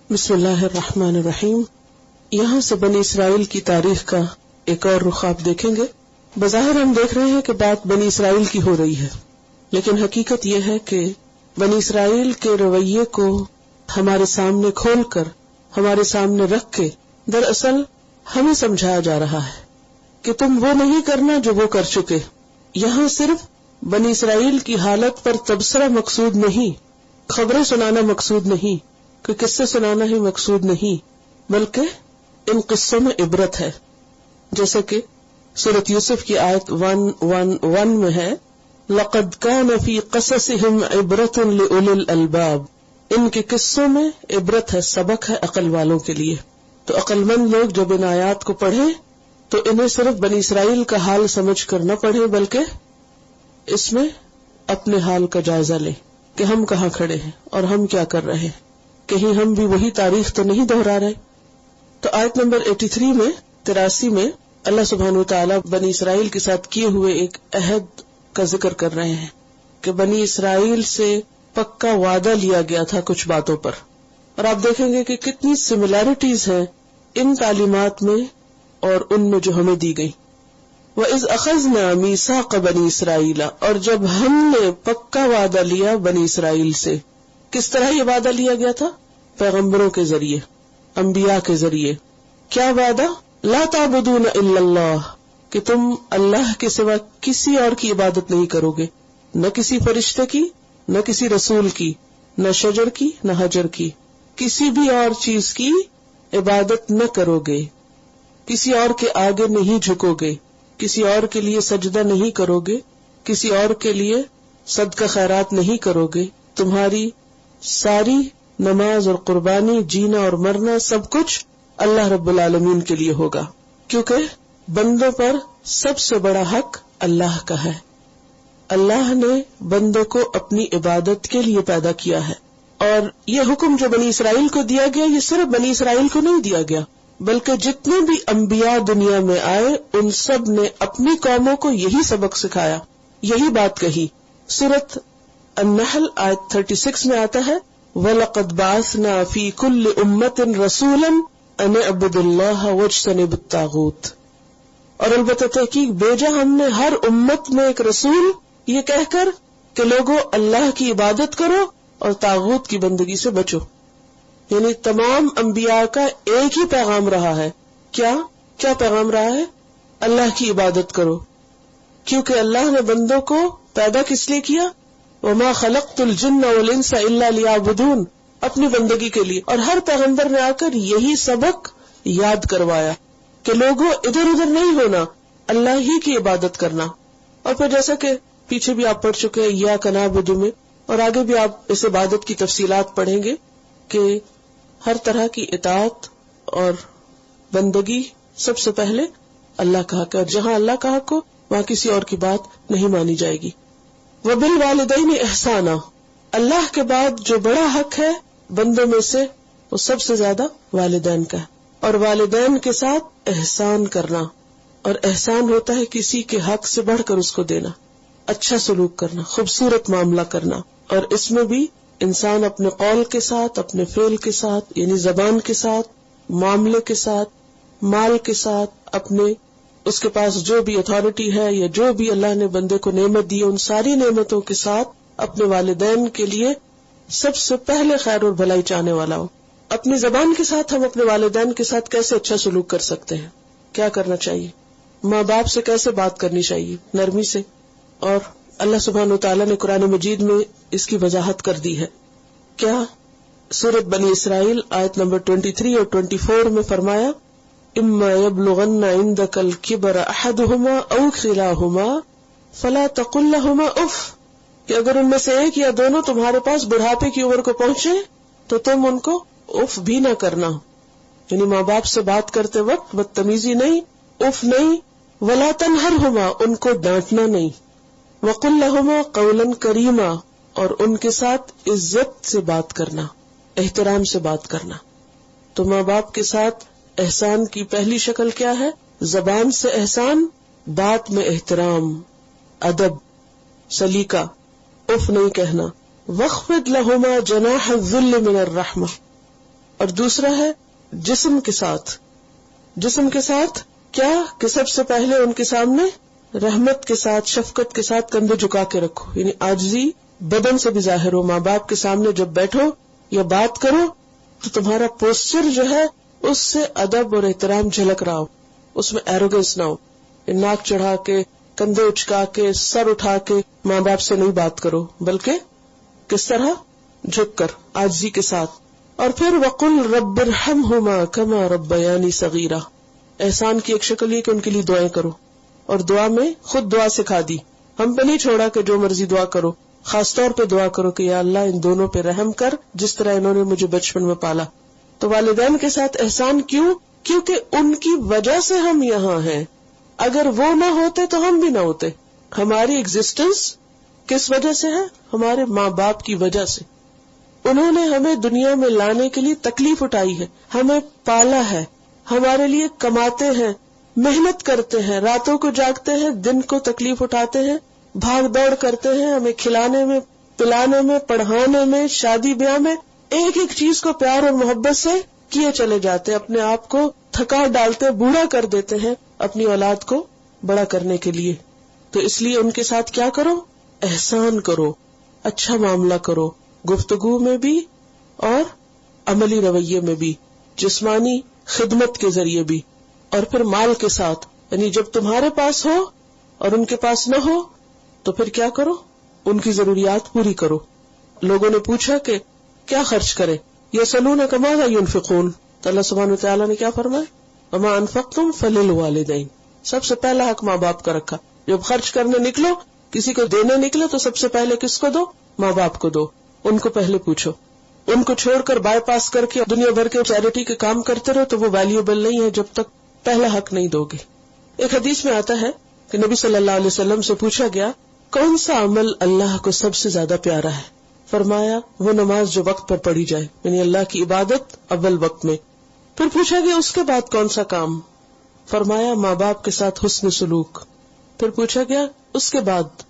بسم اللہ الرحمن الرحیم. یہاں سے بنی اسرائیل کی تاریخ کا ایک اور رخ آپ دیکھیں گے. بظاہر ہم دیکھ رہے ہیں کہ بات بنی اسرائیل کی ہو رہی ہے، لیکن حقیقت یہ ہے کہ بنی اسرائیل کے رویے کو ہمارے سامنے کھول کر، ہمارے سامنے رکھ کے دراصل ہمیں سمجھایا جا رہا ہے کہ تم وہ نہیں کرنا جو وہ کر چکے. یہاں صرف بنی اسرائیل کی حالت پر تبصرہ مقصود نہیں، خبریں سنانا مقصود نہیں، کہ قصے سنانا ہی مقصود نہیں، بلکہ ان قصوں میں عبرت ہے. جیسے کہ سورۃ یوسف کی آیت 111 میں ہے، لَقَدْ كَانَ فِي قَصَصِهِمْ عِبْرَةٌ لِأُولِي الْأَلْبَابِ. ان کے قصوں میں عبرت ہے، سبق ہے عقل والوں کے لیے. تو عقل مند لوگ جب ان آیات کو پڑھیں تو انہیں صرف بنی اسرائیل کا حال سمجھ کر نہ پڑھیں، بلکہ اس میں اپنے حال کا جائزہ لیں کہ ہم کہاں کھڑے ہیں اور ہم کیا کر رہے ہیں، کہیں ہم بھی وہی تاریخ تو نہیں دہرا رہے. تو آیت نمبر 83 میں اللہ سبحانہ وتعالی بنی اسرائیل کے ساتھ کیے ہوئے ایک عہد کا ذکر کر رہے ہیں کہ بنی اسرائیل سے پکا وعدہ لیا گیا تھا کچھ باتوں پر. اور آپ دیکھیں گے کہ کتنی سملیرٹیز ہیں ان تعلیمات میں اور ان میں جو ہمیں دی گئی. وَإِذْ أَخَذْنَا مِيثَاقَ بَنِي إِسْرَائِيلَ، اور جب ہم نے پکا وعدہ لیا بنی اسرائیل سے. کس طرح یہ وعدہ لیا گیا تھا؟ پیغمبروں کے ذریعے، انبیاء کے ذریعے. کیا وعدہ؟ لا تعبدون الا اللہ، کہ تم اللہ کے سوا کسی اور کی عبادت نہیں کرو گے، نہ کسی فرشتے کی، نہ کسی رسول کی، نہ شجر کی، نہ حجر کی، کسی بھی اور چیز کی عبادت نہ کرو گے، کسی اور کے آگے نہیں جھکو گے، کسی اور کے لیے سجدہ نہیں کرو گے، کسی اور کے لیے صدقہ خیرات نہیں کرو گے. تمہاری ساری نماز اور قربانی، جینا اور مرنا، سب کچھ اللہ رب العالمین کے لیے ہوگا، کیونکہ بندوں پر سب سے بڑا حق اللہ کا ہے. اللہ نے بندوں کو اپنی عبادت کے لیے پیدا کیا ہے. اور یہ حکم جو بنی اسرائیل کو دیا گیا، یہ صرف بنی اسرائیل کو نہیں دیا گیا، بلکہ جتنے بھی انبیاء دنیا میں آئے ان سب نے اپنی قوموں کو یہی سبق سکھایا، یہی بات کہی. سورۃ النحل آیت 36 میں آتا ہے، وَلَقَدْ بَعَثْنَا فِي كُلِّ أُمَّةٍ رَسُولًا أَنِ اعْبُدُوا اللَّهَ وَاجْتَنِبُوا الطَّاغُوتَ. اور البتہ تحقیق بھیجا ہم نے ہر امت میں ایک رسول یہ کہہ کر کہ لوگوں اللہ کی عبادت کرو اور طاغوت کی بندگی سے بچو. یعنی تمام انبیاء کا ایک ہی پیغام رہا ہے. کیا پیغام رہا ہے؟ اللہ کی عبادت کرو، کیونکہ اللہ نے بندوں کو پیدا کس لیے کیا؟ وما خلقت الجن والانس الا لیعبدون، اپنی بندگی کے لیے. اور ہر پیغمبر نے آ کر یہی سبق یاد کروایا کہ لوگوں ادھر ادھر نہیں ہونا، اللہ ہی کی عبادت کرنا. اور پھر جیسا کہ پیچھے بھی آپ پڑھ چکے ہیں ایاک نعبد میں، اور آگے بھی آپ اس عبادت کی تفصیلات پڑھیں گے کہ ہر طرح کی اطاعت اور بندگی سب سے پہلے اللہ کا حق ہے، اور جہاں اللہ کا حق ہو وہاں کسی اور کی بات نہیں مانی جائے گی. وَبِالْوَالِدَيْنِ إِحْسَانًا، اللہ کے بعد جو بڑا حق ہے بندوں میں سے وہ سب سے زیادہ والدین کا ہے. اور والدین کے ساتھ احسان کرنا، اور احسان ہوتا ہے کسی کے حق سے بڑھ کر اس کو دینا، اچھا سلوک کرنا، خوبصورت معاملہ کرنا. اور اس میں بھی انسان اپنے قول کے ساتھ، اپنے فعل کے ساتھ، یعنی زبان کے ساتھ، معاملے کے ساتھ، مال کے ساتھ، اپنے اس کے پاس جو بھی اتھارٹی ہے یا جو بھی اللہ نے بندے کو نعمت دی، ان ساری نعمتوں کے ساتھ اپنے والدین کے لیے سب سے پہلے خیر اور بھلائی چاہنے والا ہو. اپنی زبان کے ساتھ ہم اپنے والدین کے ساتھ کیسے اچھا سلوک کر سکتے ہیں؟ کیا کرنا چاہیے؟ ماں باپ سے کیسے بات کرنی چاہیے؟ نرمی سے. اور اللہ سبحانہ وتعالیٰ نے قرآن مجید میں اس کی وضاحت کر دی ہے. کیا؟ سورۃ بنی اسرائیل آیت نمبر 23 اور 24 میں فرمایا، اما یبلغن عندک الکبر احدہما او کلاہما فلا تقل لہما اف، کہ اگر ان میں سے ایک یا دونوں تمہارے پاس بڑھاپے کی عمر کو پہنچے تو تم ان کو اف بھی نہ کرنا. یعنی ماں باپ سے بات کرتے وقت بدتمیزی نہیں، اف نہیں. ولا تنہرہما، ان کو ڈانٹنا نہیں. وقل لہما قولا کریما، اور ان کے ساتھ عزت سے بات کرنا، احترام سے بات کرنا. تو ماں باپ کے ساتھ احسان کی پہلی شکل کیا ہے؟ زبان سے احسان، بات میں احترام، ادب، سلیقہ، اف نہیں کہنا. وَخْفِضْ لَهُمَا جَنَاحَ الذُّلِّ مِنَ الرَّحْمَةِ، اور دوسرا ہے جسم کے ساتھ. جسم کے ساتھ کیا کہ سب سے پہلے ان کے سامنے رحمت کے ساتھ شفقت کے ساتھ کندھے جھکا کے رکھو، یعنی عاجزی بدن سے بھی ظاہر ہو. ماں باپ کے سامنے جب بیٹھو یا بات کرو تو تمہارا پوسچر جو ہے اس سے ادب اور احترام جھلک رہا ہو، اس میں ایروگنس نہ ہو. ناک چڑھا کے کندھے اچکا کے سر اٹھا کے ماں باپ سے نہیں بات کرو، بلکہ کس طرح جھک کر عاجزی کے ساتھ. اور پھر وقل رب ارحمہما کما ربیانی صغیرا، احسان کی ایک شکل یہ کہ ان کے لیے دعائیں کرو، اور دعا میں خود دعا سکھا دی، ہم پہ نہیں چھوڑا کہ جو مرضی دعا کرو. خاص طور پہ دعا کرو کہ یا اللہ ان دونوں پہ رحم کر جس طرح انہوں نے مجھے بچپن میں پالا. تو والدین کے ساتھ احسان کیوں؟ کیونکہ ان کی وجہ سے ہم یہاں ہیں. اگر وہ نہ ہوتے تو ہم بھی نہ ہوتے. ہماری ایگزسٹنس کس وجہ سے ہے؟ ہمارے ماں باپ کی وجہ سے. انہوں نے ہمیں دنیا میں لانے کے لیے تکلیف اٹھائی ہے، ہمیں پالا ہے، ہمارے لیے کماتے ہیں، محنت کرتے ہیں، راتوں کو جاگتے ہیں، دن کو تکلیف اٹھاتے ہیں، بھاگ دوڑ کرتے ہیں، ہمیں کھلانے میں، پلانے میں، پڑھانے میں، شادی بیاہ میں ایک ایک چیز کو پیار اور محبت سے کیے چلے جاتے، اپنے آپ کو تھکا ڈالتے، بوڑھا کر دیتے ہیں اپنی اولاد کو بڑا کرنے کے لیے. تو اس لیے ان کے ساتھ کیا کرو؟ احسان کرو، اچھا معاملہ کرو، گفتگو میں بھی اور عملی رویے میں بھی، جسمانی خدمت کے ذریعے بھی، اور پھر مال کے ساتھ. یعنی جب تمہارے پاس ہو اور ان کے پاس نہ ہو تو پھر کیا کرو؟ ان کی ضروریات پوری کرو. لوگوں نے پوچھا کہ کیا خرچ کرے؟ یسألونک ماذا ينفقون، تو اللہ سبحانہ وتعالیٰ نے کیا فرمایا؟ وما انفقتم فللوالدین. سب سے پہلا حق ماں باپ کا رکھا. جب خرچ کرنے نکلو، کسی کو دینے نکلو تو سب سے پہلے کس کو دو؟ ماں باپ کو دو. ان کو پہلے پوچھو. ان کو چھوڑ کر بائی پاس کر کے دنیا بھر کے چیریٹی کے کام کرتے رہو تو وہ ویلیوبل نہیں ہے جب تک پہلا حق نہیں دو گے. ایک حدیث میں آتا ہے کہ نبی صلی اللہ علیہ وسلم سے پوچھا گیا کون سا عمل اللہ کو سب سے زیادہ پیارا ہے؟ فرمایا وہ نماز جو وقت پر پڑھی جائے، یعنی اللہ کی عبادت اول وقت میں. پھر پوچھا گیا اس کے بعد کون سا کام؟ فرمایا ماں باپ کے ساتھ حسن سلوک. پھر پوچھا گیا اس کے بعد؟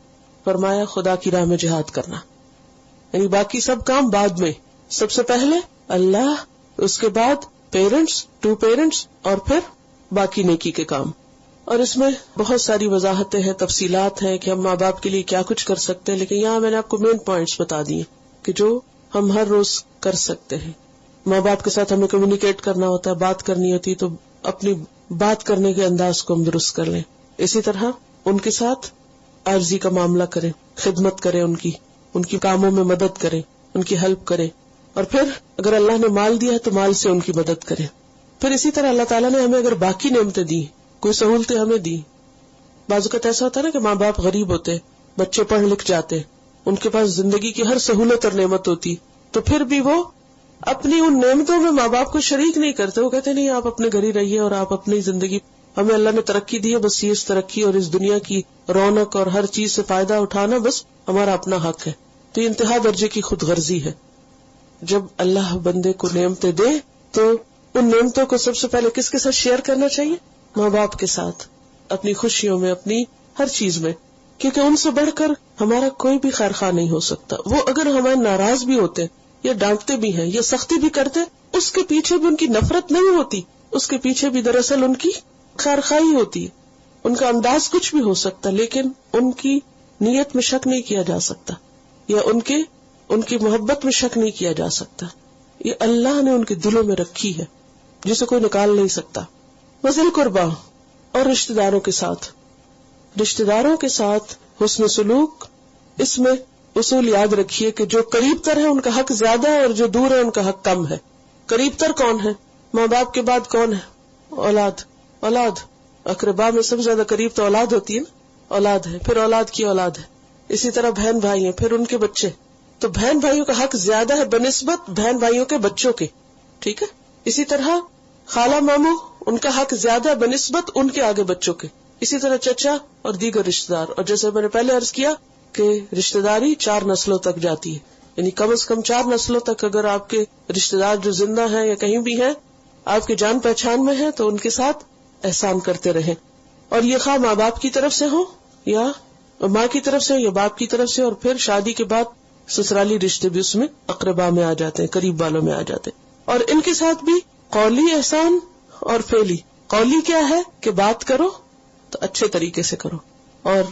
فرمایا خدا کی راہ میں جہاد کرنا. یعنی باقی سب کام بعد میں، سب سے پہلے اللہ، اس کے بعد پیرنٹس، 2 پیرنٹس، اور پھر باقی نیکی کے کام. اور اس میں بہت ساری وضاحتیں ہیں، تفصیلات ہیں کہ ہم ماں باپ کے لیے کیا کچھ کر سکتے ہیں، لیکن یہاں میں نے آپ کو مین پوائنٹس بتا دیے کہ جو ہم ہر روز کر سکتے ہیں. ماں باپ کے ساتھ ہمیں کمیونیکیٹ کرنا ہوتا ہے، بات کرنی ہوتی، تو اپنی بات کرنے کے انداز کو ہم درست کر لیں. اسی طرح ان کے ساتھ عاجزی کا معاملہ کریں، خدمت کریں، ان کی کاموں میں مدد کریں، ان کی ہیلپ کریں. اور پھر اگر اللہ نے مال دیا ہے تو مال سے ان کی مدد کریں. پھر اسی طرح اللہ تعالیٰ نے ہمیں اگر باقی نعمتیں دی، کوئی سہولتیں ہمیں دی، بعض اوقات ایسا ہوتا ہے نا کہ ماں باپ غریب ہوتے، بچے پڑھ لکھ جاتے، ان کے پاس زندگی کی ہر سہولت اور نعمت ہوتی، تو پھر بھی وہ اپنی ان نعمتوں میں ماں باپ کو شریک نہیں کرتے. وہ کہتے نہیں آپ اپنے گھر ہی رہیے اور آپ اپنی زندگی، ہمیں اللہ نے ترقی دی ہے، بس یہ اس ترقی اور اس دنیا کی رونق اور ہر چیز سے فائدہ اٹھانا بس ہمارا اپنا حق ہے. تو یہ انتہا درجے کی خود غرضی ہے. جب اللہ بندے کو نعمتیں دے تو ان نعمتوں کو سب سے پہلے کس کے ساتھ شیئر کرنا چاہیے؟ ماں باپ کے ساتھ، اپنی خوشیوں میں، اپنی ہر چیز میں، کیونکہ ان سے بڑھ کر ہمارا کوئی بھی خیر خواہ نہیں ہو سکتا. وہ اگر ہمارے ناراض بھی ہوتے یا ڈانٹتے بھی ہیں یا سختی بھی کرتے، اس کے پیچھے بھی ان کی نفرت نہیں ہوتی، اس کے پیچھے بھی دراصل ان کی خیر خواہی ہوتی ہے. ان کا انداز کچھ بھی ہو سکتا لیکن ان کی نیت میں شک نہیں کیا جا سکتا، یا ان کی محبت میں شک نہیں کیا جا سکتا. یہ اللہ نے ان کے دلوں میں رکھی ہے جسے کوئی نکال نہیں سکتا. وذل قربا، اور رشتہ داروں کے ساتھ حسن سلوک. اس میں اصول یاد رکھیے کہ جو قریب تر ہے ان کا حق زیادہ ہے اور جو دور ہے ان کا حق کم ہے. قریب تر کون ہے؟ ماں باپ کے بعد کون ہے؟ اولاد. اقربا میں سب سے زیادہ قریب تو اولاد ہوتی ہے نا، اولاد ہے، پھر اولاد کی اولاد ہے. اسی طرح بہن بھائی ہیں، پھر ان کے بچے. تو بہن بھائیوں کا حق زیادہ ہے بنسبت بہن بھائیوں کے بچوں کے، ٹھیک ہے. اسی طرح خالہ ماموں، ان کا حق زیادہ ہے بنسبت ان کے آگے بچوں کے. اسی طرح چچا اور دیگر رشتہ دار. اور جیسے میں نے پہلے عرض کیا کہ رشتہ داری 4 نسلوں تک جاتی ہے، یعنی کم از کم 4 نسلوں تک اگر آپ کے رشتہ دار جو زندہ ہیں یا کہیں بھی ہیں، آپ کی جان پہچان میں ہیں، تو ان کے ساتھ احسان کرتے رہیں. اور یہ خواہ ماں باپ کی طرف سے ہو یا ماں کی طرف سے یا باپ کی طرف سے. اور پھر شادی کے بعد سسرالی رشتے بھی اس میں اقربا میں آ جاتے ہیں، قریب والوں میں آ جاتے ہیں. اور ان کے ساتھ بھی قولی احسان اور فعلی. قولی کیا ہے کہ بات کرو تو اچھے طریقے سے کرو، اور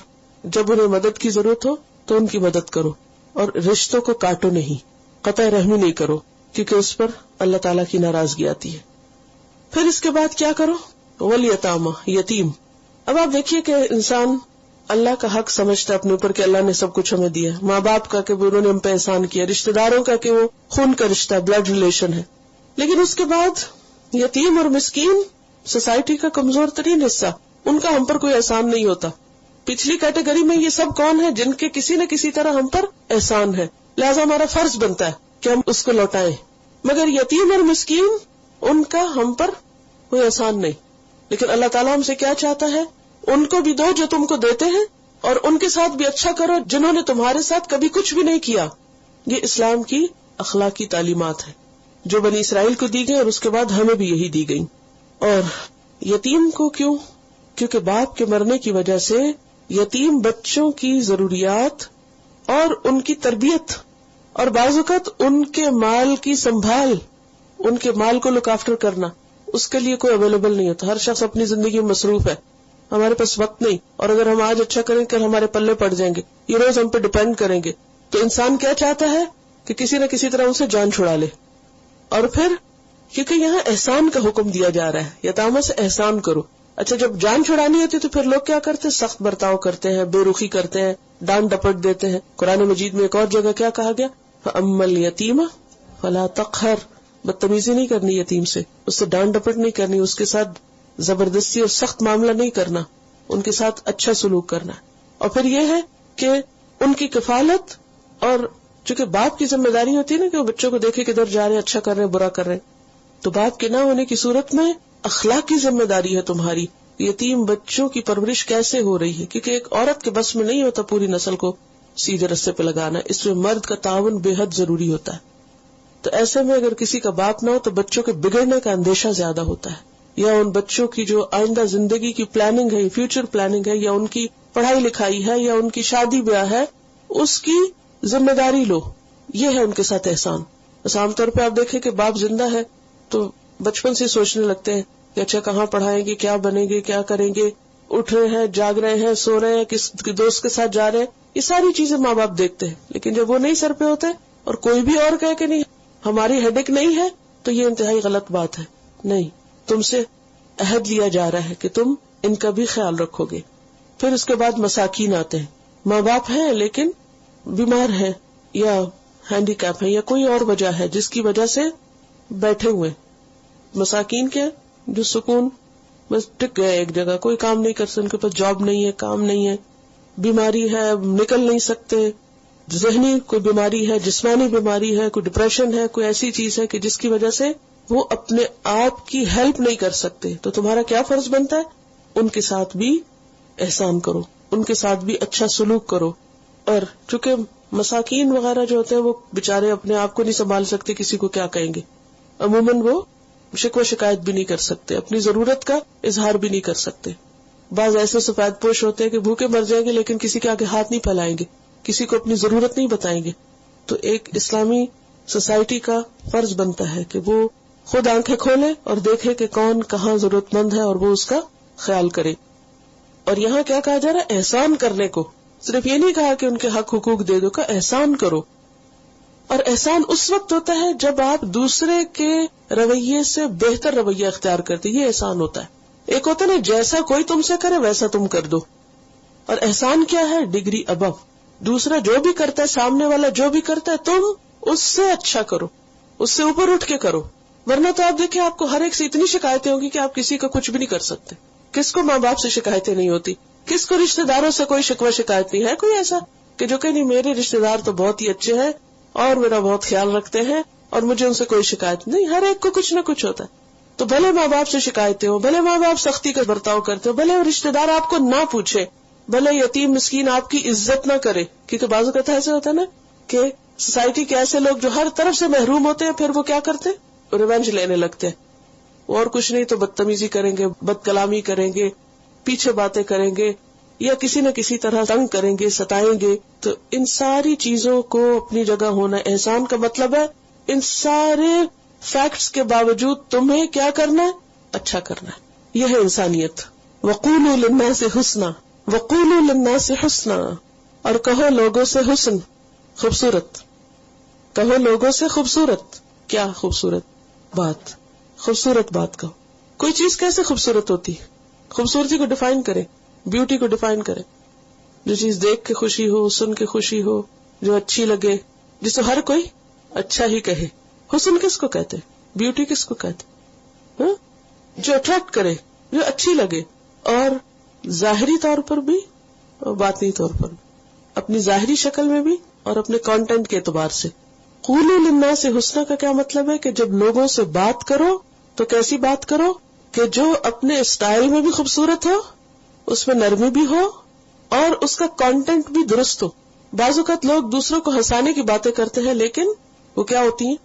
جب انہیں مدد کی ضرورت ہو تو ان کی مدد کرو، اور رشتوں کو کاٹو نہیں، قطع رحمی نہیں کرو، کیونکہ اس پر اللہ تعالیٰ کی ناراضگی آتی ہے. پھر اس کے بعد کیا کرو؟ والیتامى، یتیم. اب آپ دیکھیے کہ انسان اللہ کا حق سمجھتا ہے اپنے اوپر کہ اللہ نے سب کچھ ہمیں دیا، ماں باپ کا کہ انہوں نے ہم پہ احسان کیا، رشتہ داروں کا کہ وہ خون کا رشتہ، بلڈ ریلیشن ہے، لیکن اس کے بعد یتیم اور مسکین سوسائٹی کا کمزور ترین حصہ، ان کا ہم پر کوئی احسان نہیں ہوتا. پچھلی کیٹیگری میں یہ سب کون ہے؟ جن کے کسی نہ کسی طرح ہم پر احسان ہے، لہذا ہمارا فرض بنتا ہے کہ ہم اس کو لوٹائیں. مگر یتیم اور مسکین ان کا ہم پر کوئی احسان نہیں. لیکن اللہ تعالیٰ ہم سے کیا چاہتا ہے؟ ان کو بھی دو جو تم کو دیتے ہیں، اور ان کے ساتھ بھی اچھا کرو جنہوں نے تمہارے ساتھ کبھی کچھ بھی نہیں کیا. یہ اسلام کی اخلاقی تعلیمات ہے جو بنی اسرائیل کو دی گئی، اور اس کے بعد ہمیں بھی یہی دی گئی. اور یتیم کو کیوں؟ کیونکہ باپ کے مرنے کی وجہ سے یتیم بچوں کی ضروریات اور ان کی تربیت اور بعض اوقات ان کے مال کی سنبھال، ان کے مال کو لک آفٹر کرنا، اس کے لیے کوئی اویلیبل نہیں ہوتا. ہر شخص اپنی زندگی میں مصروف ہے، ہمارے پاس وقت نہیں، اور اگر ہم آج اچھا کریں کہ ہمارے پلے پڑ جائیں گے، یہ روز ہم پہ ڈیپینڈ کریں گے. تو انسان کیا چاہتا ہے کہ کسی نہ کسی طرح اسے جان چھڑا لے. اور پھر کیونکہ یہاں احسان کا حکم دیا جا رہا ہے، یتاموں سے احسان کرو. اچھا جب جان چھڑانی ہوتی تو پھر لوگ کیا کرتے ہیں؟ سخت برتاؤ کرتے ہیں، بے رخی کرتے ہیں، ڈانٹ ڈپٹ دیتے ہیں. قرآن مجید میں ایک اور جگہ کیا کہا گیا؟ فَأَمَّا الْيَتِيمَ فَلَا تَقْهَرْ. بدتمیزی نہیں کرنی یتیم سے، اس سے ڈانٹ ڈپٹ نہیں کرنی، اس کے ساتھ زبردستی اور سخت معاملہ نہیں کرنا، ان کے ساتھ اچھا سلوک کرنا. اور پھر یہ ہے کہ ان کی کفالت، اور چونکہ باپ کی ذمہ داری ہوتی ہے نا کہ وہ بچوں کو دیکھے کدھر جا رہے ہیں، اچھا کر رہے ہیں برا کر رہے ہیں، تو باپ کے نہ ہونے کی صورت میں اخلاقی ذمہ داری ہے تمہاری یتیم بچوں کی پرورش کیسے ہو رہی ہے. کیونکہ ایک عورت کے بس میں نہیں ہوتا پوری نسل کو سیدھے رستے پہ لگانا، اس میں مرد کا تعاون بے حد ضروری ہوتا ہے. تو ایسے میں اگر کسی کا باپ نہ ہو تو بچوں کے بگڑنے کا اندیشہ زیادہ ہوتا ہے، یا ان بچوں کی جو آئندہ زندگی کی پلاننگ ہے، فیوچر پلاننگ ہے، یا ان کی پڑھائی لکھائی ہے، یا ان کی شادی بیاہ ہے، اس کی ذمہ داری لو. یہ ہے ان کے ساتھ احسان. بس عام طور پہ آپ دیکھیں کہ باپ زندہ ہے تو بچپن سے سوچنے لگتے ہیں کہ اچھا کہاں پڑھائیں گے، کیا بنیں گے، کیا کریں گے، اٹھ رہے ہیں، جاگ رہے ہیں، سو رہے ہیں، کس دوست کے ساتھ جا رہے ہیں، یہ ساری چیزیں ماں باپ دیکھتے ہیں. لیکن جب وہ نہیں سر پہ ہوتے اور کوئی بھی اور کہے کہ نہیں ہماری ہیڈک نہیں ہے، تو یہ انتہائی غلط بات ہے. نہیں، تم سے عہد لیا جا رہا ہے کہ تم ان کا بھی خیال رکھو گے. پھر اس کے بعد مساکین آتے ہیں. ماں باپ ہیں لیکن بیمار ہیں یا ہینڈی کیپ ہے یا کوئی اور وجہ ہے جس کی وجہ سے بیٹھے ہوئے. مساکین کے جو سکون بس ٹک گئے ایک جگہ، کوئی کام نہیں کر سکتے، ان کے پاس جاب نہیں ہے، کام نہیں ہے، بیماری ہے، نکل نہیں سکتے، ذہنی کوئی بیماری ہے، جسمانی بیماری ہے، کوئی ڈپریشن ہے، کوئی ایسی چیز ہے کہ جس کی وجہ سے وہ اپنے آپ کی ہیلپ نہیں کر سکتے. تو تمہارا کیا فرض بنتا ہے؟ ان کے ساتھ بھی احسان کرو، ان کے ساتھ بھی اچھا سلوک کرو. اور چونکہ مساکین وغیرہ جو ہوتے ہیں وہ بےچارے اپنے آپ کو نہیں سنبھال سکتے، کسی کو کیا کہیں گے، عموماً وہ شکوہ شکایت بھی نہیں کر سکتے، اپنی ضرورت کا اظہار بھی نہیں کر سکتے. بعض ایسے سفید پوش ہوتے ہیں کہ بھوکے مر جائیں گے لیکن کسی کے آگے ہاتھ نہیں پھیلائیں گے، کسی کو اپنی ضرورت نہیں بتائیں گے. تو ایک اسلامی سوسائٹی کا فرض بنتا ہے کہ وہ خود آنکھیں کھولے اور دیکھے کہ کون کہاں ضرورت مند ہے اور وہ اس کا خیال کرے. اور یہاں کیا کہا جا رہا ہے؟ احسان کرنے کو. صرف یہ نہیں کہا کہ ان کے حق حقوق دے دو، کا احسان کرو. اور احسان اس وقت ہوتا ہے جب آپ دوسرے کے رویے سے بہتر رویہ اختیار کرتے، یہ احسان ہوتا ہے. ایک ہوتا ہے نا جیسا کوئی تم سے کرے ویسا تم کر دو، اور احسان کیا ہے؟ ڈگری ابو. دوسرا جو بھی کرتا ہے، سامنے والا جو بھی کرتا ہے، تم اس سے اچھا کرو، اس سے اوپر اٹھ کے کرو. ورنہ تو آپ دیکھیں آپ کو ہر ایک سے اتنی شکایتیں ہوں گی کہ آپ کسی کا کچھ بھی نہیں کر سکتے. کس کو ماں باپ سے شکایتیں نہیں ہوتی؟ کس کو رشتہ داروں سے کوئی شکوہ شکایت نہیں ہے؟ کوئی ایسا کہ جو کہ نہیں میرے رشتہ دار تو بہت ہی اچھے ہیں اور میرا بہت خیال رکھتے ہیں اور مجھے ان سے کوئی شکایت نہیں. ہر ایک کو کچھ نہ کچھ ہوتا ہے. تو بھلے ماں باپ سے شکایتیں ہو، بھلے ماں باپ سختی کا برتاؤ کرتے ہو، بھلے رشتہ دار آپ کو نہ پوچھے، بھلے یتیم مسکین آپ کی عزت نہ کرے. کیونکہ بعض اوقات ایسے ہوتا ہے نا کہ سوسائٹی کے ایسے لوگ جو ہر طرف سے محروم ہوتے ہیں، پھر وہ کیا کرتے ہیں؟ ریونج لینے لگتے ہیں. اور کچھ نہیں تو بدتمیزی کریں گے، بد کلامی کریں گے، پیچھے باتیں کریں گے، یا کسی نہ کسی طرح تنگ کریں گے، ستائیں گے. تو ان ساری چیزوں کو اپنی جگہ ہونا. احسان کا مطلب ہے ان سارے فیکٹس کے باوجود تمہیں کیا کرنا ہے؟ اچھا کرنا ہے. یہ ہے انسانیت. وقولوا للناس حسنا، وقولوا للناس حسنا، اور کہو لوگوں سے حسن، خوبصورت. کہو لوگوں سے خوبصورت. کیا خوبصورت بات؟ خوبصورت بات کہو. کوئی چیز کیسے خوبصورت ہوتی ہے؟ خوبصورتی کو ڈیفائن کرے، بیوٹی کو ڈیفائن کرے. جو چیز دیکھ کے خوشی ہو، سن کے خوشی ہو، جو اچھی لگے، جسے ہر کوئی اچھا ہی کہے. حسن کس کو کہتے؟ بیوٹی کس کو کہتے؟ جو اٹریکٹ کرے، جو اچھی لگے، اور ظاہری طور پر بھی اور باطنی طور پر بھی، اپنی ظاہری شکل میں بھی اور اپنے کانٹینٹ کے اعتبار سے. قولوا للناس حسنا کا کیا مطلب ہے؟ کہ جب لوگوں سے بات کرو تو کیسی بات کرو کہ جو اپنے اسٹائل میں بھی خوبصورت ہو، اس میں نرمی بھی ہو، اور اس کا کانٹینٹ بھی درست ہو. بعض اوقات لوگ دوسروں کو ہنسانے کی باتیں کرتے ہیں، لیکن وہ کیا ہوتی ہیں؟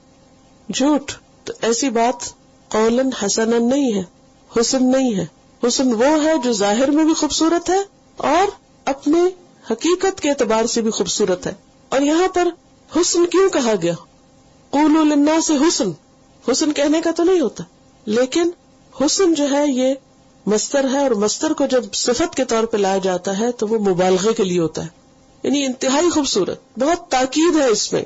جھوٹ. تو ایسی بات قولاً حسنا نہیں ہے، حسن نہیں ہے. حسن وہ ہے جو ظاہر میں بھی خوبصورت ہے اور اپنے حقیقت کے اعتبار سے بھی خوبصورت ہے. اور یہاں پر حسن کیوں کہا گیا؟ قولوا للناس حسن. حسن کہنے کا تو نہیں ہوتا، لیکن حسن جو ہے یہ مصدر ہے، اور مصدر کو جب صفت کے طور پہ لایا جاتا ہے تو وہ مبالغے کے لیے ہوتا ہے، یعنی انتہائی خوبصورت. بہت تاکید ہے اس میں،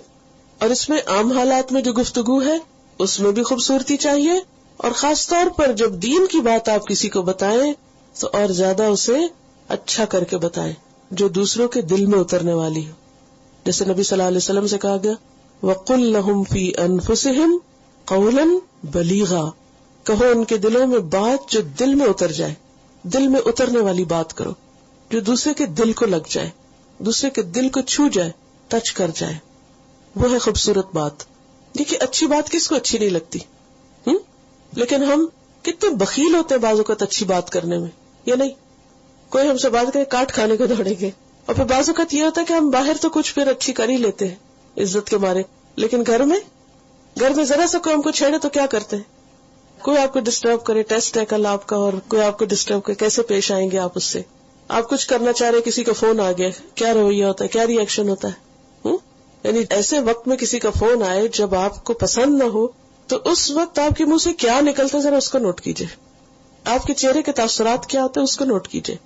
اور اس میں عام حالات میں جو گفتگو ہے اس میں بھی خوبصورتی چاہیے، اور خاص طور پر جب دین کی بات آپ کسی کو بتائیں تو اور زیادہ اسے اچھا کر کے بتائیں، جو دوسروں کے دل میں اترنے والی ہو. جیسے نبی صلی اللہ علیہ وسلم سے کہا گیا وَقُلْ لَهُمْ فِي أَنفُسِهِمْ قَوْلًا بَلِيغًا، کہو ان کے دلوں میں بات جو دل میں اتر جائے. دل میں اترنے والی بات کرو جو دوسرے کے دل کو لگ جائے، دوسرے کے دل کو چھو جائے، ٹچ کر جائے. وہ ہے خوبصورت بات. دیکھیے اچھی بات کس کو اچھی نہیں لگتی؟ لیکن ہم کتنے بخیل ہوتے ہیں بعض اوقات اچھی بات کرنے میں. یا نہیں؟ کوئی ہم سے بات کرے کاٹ کھانے کو دوڑیں گے. اور پھر بعض اوقات یہ ہوتا ہے کہ ہم باہر تو کچھ پھر اچھی کر ہی لیتے ہیں عزت کے مارے، لیکن گھر میں ذرا سا کوئی ہم کو چھیڑے تو کیا کرتے ہیں؟ کوئی آپ کو ڈسٹرب کرے، ٹیسٹ ہے کل آپ کا، اور کوئی آپ کو ڈسٹرب کرے، کیسے پیش آئیں گے آپ اس سے؟ آپ کچھ کرنا چاہ رہے، کسی کا فون آ گیا، کیا رویہ ہوتا ہے، کیا ری ایکشن ہوتا ہے؟ یعنی ایسے وقت میں کسی کا فون آئے جب آپ کو پسند نہ ہو تو اس وقت آپ کے منہ سے کیا نکلتا ہے ذرا اس کو نوٹ کیجئے. آپ کے چہرے کے تاثرات کیا ہوتے ہیں اس کو نوٹ کیجئے.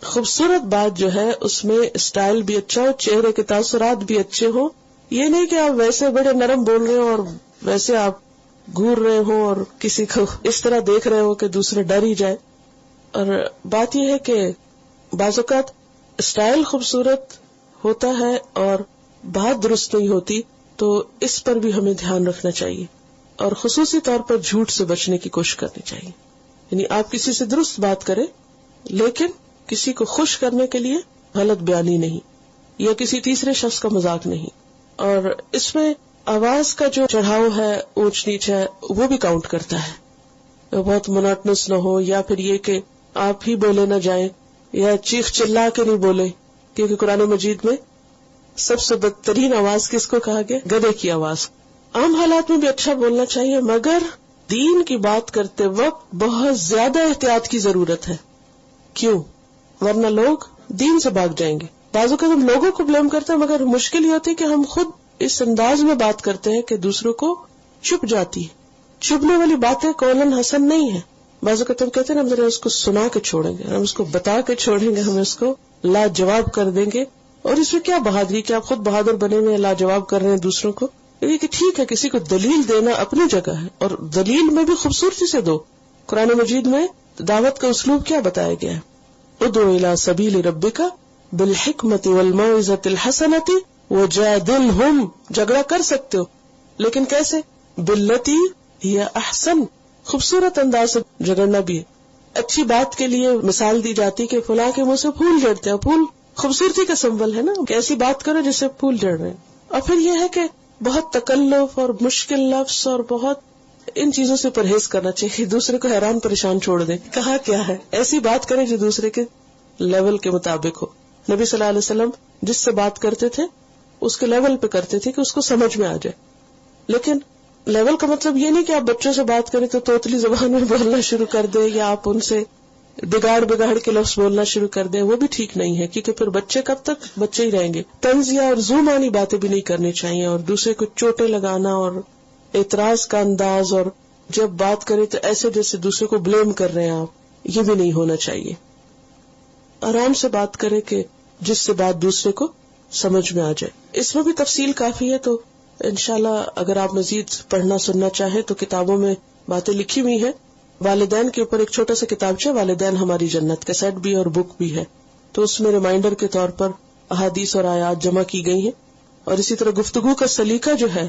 خوبصورت بات جو ہے اس میں اسٹائل بھی اچھا ہو، چہرے کے تاثرات بھی اچھے ہو. یہ نہیں کہ آپ ویسے بڑے نرم بول رہے ہو اور ویسے آپ گور رہے ہو اور کسی کو اس طرح دیکھ رہے ہو کہ دوسرے ڈر ہی جائے. اور بات یہ ہے کہ بعض اوقات اسٹائل خوبصورت ہوتا ہے اور بات درست نہیں ہوتی، تو اس پر بھی ہمیں دھیان رکھنا چاہیے، اور خصوصی طور پر جھوٹ سے بچنے کی کوشش کرنی چاہیے. یعنی آپ کسی سے درست بات کریں لیکن کسی کو خوش کرنے کے لیے غلط بیانی نہیں، یا کسی تیسرے شخص کا مذاق نہیں. اور اس میں آواز کا جو چڑھاؤ ہے، اونچ نیچ ہے، وہ بھی کاؤنٹ کرتا ہے. بہت مونوٹنس نہ ہو، یا پھر یہ کہ آپ ہی بولے نہ جائیں، یا چیخ چلا کے نہیں بولے، کیونکہ قرآن مجید میں سب سے بدترین آواز کس کو کہا گیا؟ گدھے کی آواز. عام حالات میں بھی اچھا بولنا چاہیے، مگر دین کی بات کرتے وقت بہت زیادہ احتیاط کی ضرورت ہے. کیوں؟ ورنہ لوگ دین سے بھاگ جائیں گے. بعض اوقات ہم لوگوں کو بلیم کرتے ہیں، مگر مشکل یہ ہوتی ہے کہ ہم خود اس انداز میں بات کرتے ہیں کہ دوسروں کو چپ جاتی ہے. چبھنے والی باتیں قولاً حسن نہیں ہے. بعض اوقات ہم کہتے ہیں ہم ذرا اس کو سنا کے چھوڑیں گے، ہم اس کو بتا کے چھوڑیں گے، ہم اس کو لاجواب کر دیں گے. اور اس میں کیا بہادری کہ آپ خود بہادر بنے ہوئے لاجواب کر رہے ہیں دوسروں کو. یہ کہ ٹھیک ہے کسی کو دلیل دینا اپنی جگہ ہے، اور دلیل میں بھی خوبصورتی سے دو. قرآن مجید میں دعوت کا اسلوب کیا بتایا گیا ہے؟ ادعو الی سبیل ربک بالحکمت والموعظۃ الحسنۃ وجادلہم. جھگڑا کر سکتے ہو لیکن کیسے؟ باللتی ہی احسن. خوبصورت انداز سے جھگڑنا بھی ہے. اچھی بات کے لیے مثال دی جاتی کہ فلاں کے منہ سے پھول جھڑتے ہیں. پھول خوبصورتی کا سمبل ہے نا، ایسی بات کرو جس سے پھول جھڑ رہے ہیں. اور پھر یہ ہے کہ بہت تکلف اور مشکل لفظ اور بہت ان چیزوں سے پرہیز کرنا چاہیے. دوسرے کو حیران پریشان چھوڑ دیں. کہا کیا ہے؟ ایسی بات کریں جو دوسرے کے لیول کے مطابق ہو. نبی صلی اللہ علیہ وسلم جس سے بات کرتے تھے اس کے لیول پہ کرتے تھے کہ اس کو سمجھ میں آ جائے. لیکن لیول کا مطلب یہ نہیں کہ آپ بچوں سے بات کریں تو توتلی زبان میں بولنا شروع کر دیں، یا آپ ان سے بگاڑ کے لفظ بولنا شروع کر دیں. وہ بھی ٹھیک نہیں ہے، کیونکہ پھر بچے کب تک بچے ہی رہیں گے. طنزیہ اور زومانی باتیں بھی نہیں کرنی چاہیے، اور دوسرے کو چوٹیں لگانا اور اعتراض کا انداز، اور جب بات کرے تو ایسے جیسے دوسرے کو بلیم کر رہے ہیں آپ، یہ بھی نہیں ہونا چاہیے. آرام سے بات کرے کہ جس سے بات دوسرے کو سمجھ میں آ جائے. اس میں بھی تفصیل کافی ہے، تو انشاءاللہ اگر آپ مزید پڑھنا سننا چاہیں تو کتابوں میں باتیں لکھی ہوئی ہیں. والدین کے اوپر ایک چھوٹا سا کتابچہ والدین ہماری جنت، کیسٹ بھی اور بک بھی ہے، تو اس میں ریمائنڈر کے طور پر احادیث اور آیات جمع کی گئی ہیں. اور اسی طرح گفتگو کا سلیقہ جو ہے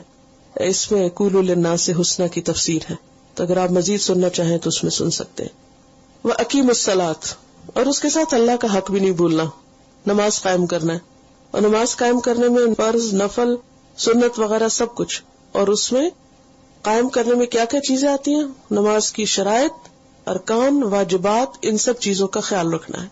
اس میں قولوا للناس حسنا کی تفسیر ہے، تو اگر آپ مزید سننا چاہیں تو اس میں سن سکتے ہیں. وَأَقِیمُوا الصَّلَاةَ، اور اس کے ساتھ اللہ کا حق بھی نہیں بھولنا، نماز قائم کرنا ہے. اور نماز قائم کرنے میں فرض، نفل، سنت وغیرہ سب کچھ، اور اس میں قائم کرنے میں کیا کیا چیزیں آتی ہیں، نماز کی شرائط، ارکان، واجبات، ان سب چیزوں کا خیال رکھنا ہے.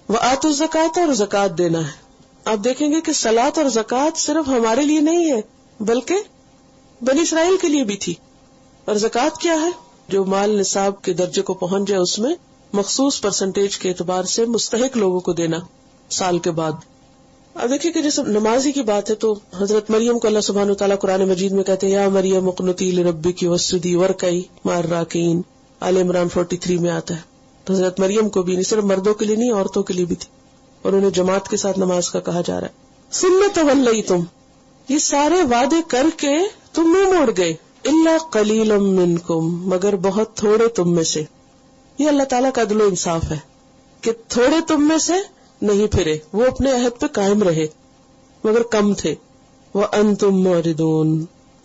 وَآتُوا الزَّکَاةَ، اور زکوٰۃ دینا ہے. آپ دیکھیں گے کہ صلاۃ اور زکوٰۃ صرف ہمارے لیے نہیں ہے بلکہ بنی اسرائیل کے لیے بھی تھی. اور زکوٰۃ کیا ہے؟ جو مال نصاب کے درجے کو پہنچ جائے اس میں مخصوص پرسنٹیج کے اعتبار سے مستحق لوگوں کو دینا سال کے بعد. اب دیکھیں کہ جیسے نمازی کی بات ہے تو حضرت مریم کو اللہ سبحانہ وتعالیٰ قرآن مجید میں کہتے ہیں یا مریم اقنتی لربکی واسجدی وارکعی مع الراکعین. آل عمران 43 میں آتا ہے. تو حضرت مریم کو بھی نہیں، صرف مردوں کے لیے نہیں، عورتوں کے لیے بھی تھی، اور انہیں جماعت کے ساتھ نماز کا کہا جا رہا ہے. ثم تولیتم، یہ سارے وعدے کر کے تم منہ موڑ گئے. الا قلیلا منکم، مگر بہت تھوڑے تم میں سے. یہ اللہ تعالیٰ کا عدل و انصاف ہے کہ تھوڑے تم میں سے نہیں پھرے، وہ اپنے عہد پہ قائم رہے مگر کم تھے. وانتم معرضون،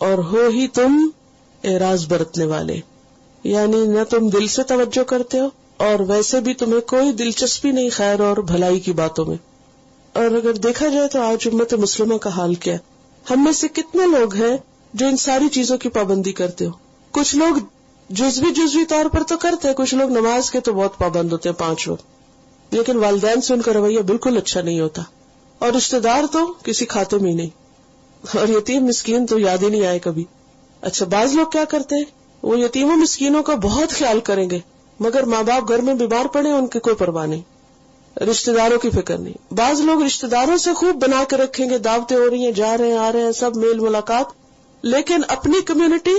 اور ہو ہی تم اعراض برتنے والے، یعنی نہ تم دل سے توجہ کرتے ہو اور ویسے بھی تمہیں کوئی دلچسپی نہیں خیر اور بھلائی کی باتوں میں. اور اگر دیکھا جائے تو آج امت مسلمہ کا حال کیا، ہم میں سے کتنے لوگ ہیں جو ان ساری چیزوں کی پابندی کرتے ہو. کچھ لوگ جزوی طور پر تو کرتے ہیں، کچھ لوگ نماز کے تو بہت پابند ہوتے ہیں 5 وقت، لیکن والدین سے ان کا رویہ بالکل اچھا نہیں ہوتا، اور رشتہ دار تو کسی کھاتے میں ہی نہیں، اور یتیم مسکین تو یاد ہی نہیں آئے کبھی. اچھا بعض لوگ کیا کرتے ہیں، وہ یتیموں مسکینوں کا بہت خیال کریں گے مگر ماں باپ گھر میں بیمار پڑے ان کی کوئی پرواہ نہیں، رشتہ داروں کی فکر نہیں. بعض لوگ رشتہ داروں سے خوب بنا کے رکھیں گے، دعوتیں ہو رہی ہیں، جا رہے ہیں آ رہے ہیں، سب میل ملاقات، لیکن اپنی کمیونٹی،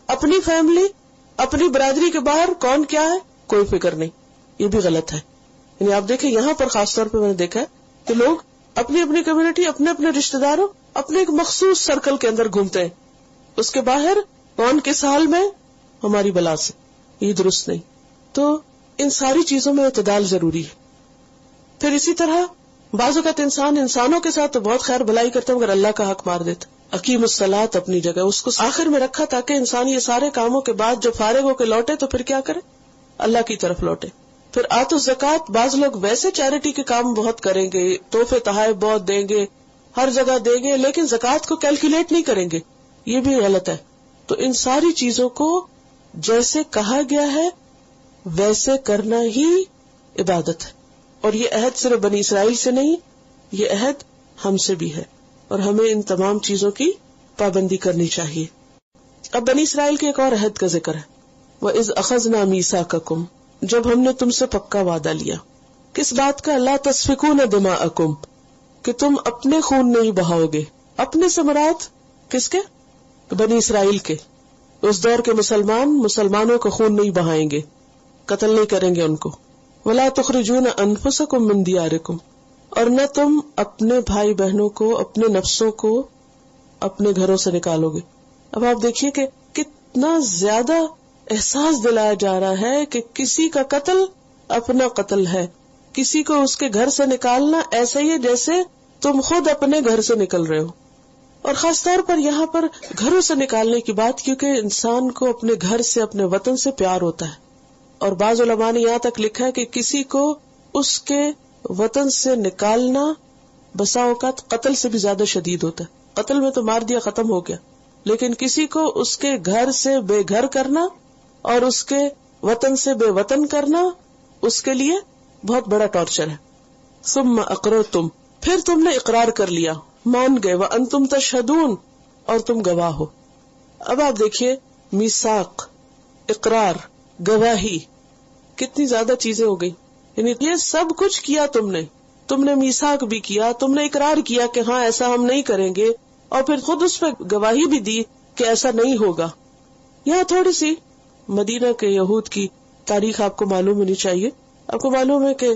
اپنی فیملی، اپنی برادری کے باہر کون کیا ہے کوئی فکر نہیں. یہ بھی غلط ہے. یعنی آپ دیکھیں یہاں پر خاص طور پہ میں نے دیکھا ہے کہ لوگ اپنی اپنی کمیونٹی، اپنے اپنے رشتہ داروں، اپنے ایک مخصوص سرکل کے اندر گھومتے ہیں، اس کے باہر کون کس حال میں ہماری بلا سے. یہ درست نہیں. تو ان ساری چیزوں میں اعتدال ضروری ہے. پھر اسی طرح بعض اوقات انسانوں کے ساتھ تو بہت خیر بھلائی کرتا مگر اللہ کا حق مار دیتا. اقیم الصلاۃ اپنی جگہ، اس کو آخر میں رکھا تاکہ انسان یہ سارے کاموں کے بعد جب فارغ ہو کے لوٹے تو پھر کیا کرے، اللہ کی طرف لوٹے. پھر آتوا الزکوٰۃ، بعض لوگ ویسے چیریٹی کے کام بہت کریں گے، تحفے تحائف بہت دیں گے، ہر جگہ دیں گے، لیکن زکوٰۃ کو کیلکولیٹ نہیں کریں گے. یہ بھی غلط ہے. تو ان ساری چیزوں کو جیسے کہا گیا ہے ویسے کرنا ہی عبادت ہے. اور یہ عہد صرف بنی اسرائیل سے نہیں، یہ عہد ہم سے بھی ہے، اور ہمیں ان تمام چیزوں کی پابندی کرنی چاہیے. اب بنی اسرائیل کے ایک اور عہد کا ذکر ہے. وَإِذْ أَخَذْنَا مِيثَاقَكُمْ، جب ہم نے تم سے پکا وعدہ لیا. کس بات کا؟ لَا تَسْفِكُونَ دِمَاءَكُمْ، کہ تم اپنے خون نہیں بہاؤ گے. اپنے سے مراد کس کے؟ بنی اسرائیل کے. اس دور کے مسلمانوں کا خون نہیں بہائیں گے، قتل نہیں کریں گے ان کو. وَلَا تُخْرِجُونَ أَنفُسَكُم مِّن دِيَارِكُمْ، اور نہ تم اپنے بھائی بہنوں کو، اپنے نفسوں کو اپنے گھروں سے نکالو گے. اب آپ دیکھیے کہ کتنا زیادہ احساس دلایا جا رہا ہے کہ کسی کا قتل اپنا قتل ہے، کسی کو اس کے گھر سے نکالنا ایسا ہی ہے جیسے تم خود اپنے گھر سے نکل رہے ہو. اور خاص طور پر یہاں پر گھروں سے نکالنے کی بات، کیونکہ انسان کو اپنے گھر سے، اپنے وطن سے پیار ہوتا ہے. اور بعض علماء نے یہاں تک لکھا ہے کہ کسی کو اس کے وطن سے نکالنا بسا اوقات قتل سے بھی زیادہ شدید ہوتا ہے. قتل میں تو مار دیا ختم ہو گیا، لیکن کسی کو اس کے گھر سے بے گھر کرنا اور اس کے وطن سے بے وطن کرنا اس کے لیے بہت بڑا ٹارچر ہے. ثم اقررتم، پھر تم نے اقرار کر لیا، مان گئے. وانتم تشہدون، اور تم گواہ ہو. اب آپ دیکھیے میثاق، اقرار، گواہی، کتنی زیادہ چیزیں ہو گئی. یعنی یہ سب کچھ کیا تم نے میثاق بھی کیا، تم نے اقرار کیا کہ ہاں ایسا ہم نہیں کریں گے، اور پھر خود اس پہ گواہی بھی دی کہ ایسا نہیں ہوگا. یہاں تھوڑی سی مدینہ کے یہود کی تاریخ آپ کو معلوم ہونی چاہیے. آپ کو معلوم ہے کہ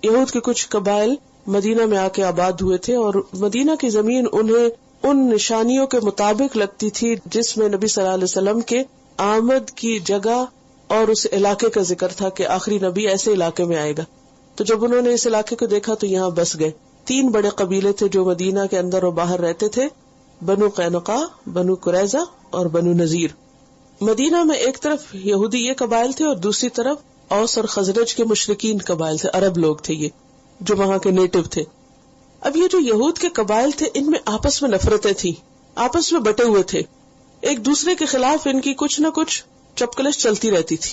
یہود کے کچھ قبائل مدینہ میں آ کے آباد ہوئے تھے، اور مدینہ کی زمین انہیں ان نشانیوں کے مطابق لگتی تھی جس میں نبی صلی اللہ علیہ وسلم کے آمد کی جگہ اور اس علاقے کا ذکر تھا کہ آخری نبی ایسے علاقے میں آئے گا. تو جب انہوں نے اس علاقے کو دیکھا تو یہاں بس گئے. 3 بڑے قبیلے تھے جو مدینہ کے اندر اور باہر رہتے تھے، بنو قینقاع، بنو قریظہ اور بنو نذیر. مدینہ میں ایک طرف یہودی یہ قبائل تھے اور دوسری طرف اوس اور خزرج کے مشرکین قبائل تھے، عرب لوگ تھے یہ جو وہاں کے نیٹو تھے. اب یہ جو یہود کے قبائل تھے ان میں آپس میں نفرتیں تھیں، آپس میں بٹے ہوئے تھے، ایک دوسرے کے خلاف ان کی کچھ نہ کچھ چپکلش چلتی رہتی تھی.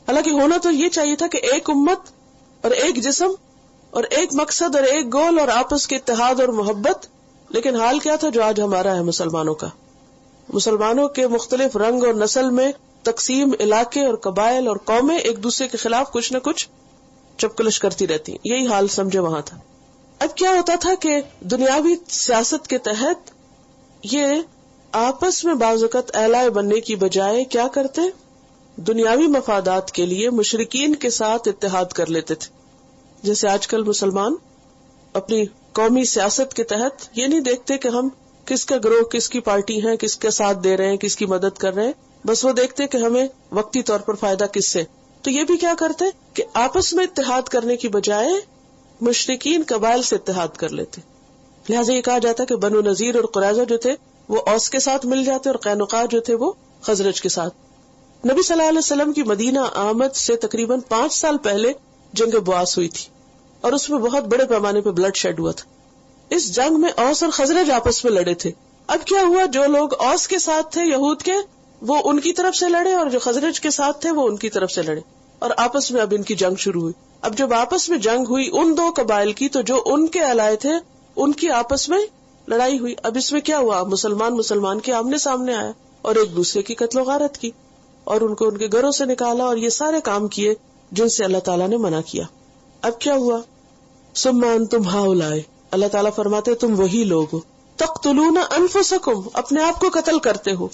حالانکہ ہونا تو یہ چاہیے تھا کہ ایک امت اور ایک جسم اور ایک مقصد اور ایک گول اور آپس کے اتحاد اور محبت. لیکن حال کیا تھا جو آج ہمارا ہے مسلمانوں کا؟ مسلمانوں کے مختلف رنگ اور نسل میں تقسیم، علاقے اور قبائل اور قومیں ایک دوسرے کے خلاف کچھ نہ کچھ چپکلش کرتی رہتی. یہی حال سمجھے وہاں تھا. اب کیا ہوتا تھا کہ دنیاوی سیاست کے تحت یہ آپس میں بعض اوقات اعلائے بننے کی بجائے کیا کرتے، دنیاوی مفادات کے لیے مشرکین کے ساتھ اتحاد کر لیتے تھے. جیسے آج کل مسلمان اپنی قومی سیاست کے تحت یہ نہیں دیکھتے کہ ہم کس کا گروہ، کس کی پارٹی ہیں، کس کا ساتھ دے رہے ہیں، کس کی مدد کر رہے ہیں، بس وہ دیکھتے کہ ہمیں وقتی طور پر فائدہ کس سے. تو یہ بھی کیا کرتے کہ آپس میں اتحاد کرنے کی بجائے مشرکین قبائل سے اتحاد کر لیتے. لہٰذا یہ کہا جاتا کہ بنو نذیر اور قریظہ جو تھے وہ اوس کے ساتھ مل جاتے اور قینقاع جو تھے وہ خزرج کے ساتھ. نبی صلی اللہ علیہ وسلم کی مدینہ آمد سے تقریباً 5 سال پہلے جنگ بواس ہوئی تھی اور اس میں بہت بڑے پیمانے پہ بلڈ شیڈ ہوا تھا. اس جنگ میں اوس اور خزرج آپس میں لڑے تھے. اب کیا ہوا، جو لوگ اوس کے ساتھ تھے یہود کے وہ ان کی طرف سے لڑے اور جو خزرج کے ساتھ تھے وہ ان کی طرف سے لڑے، اور آپس میں اب ان کی جنگ شروع ہوئی. اب جب آپس میں جنگ ہوئی ان 2 قبائل کی تو جو ان کے الائے تھے ان کی آپس میں لڑائی ہوئی. اب اس میں کیا ہوا، مسلمان کے آمنے سامنے آیا اور ایک دوسرے کی قتل و غارت کی اور ان کو ان کے گھروں سے نکالا اور یہ سارے کام کیے جن سے اللہ تعالیٰ نے منع کیا. اب کیا ہوا، ثم انتم ہؤلاء، اللہ تعالیٰ فرماتے تم وہی لوگ ہو، تقتلون انفسکم، اپنے آپ کو قتل کرتے ہو.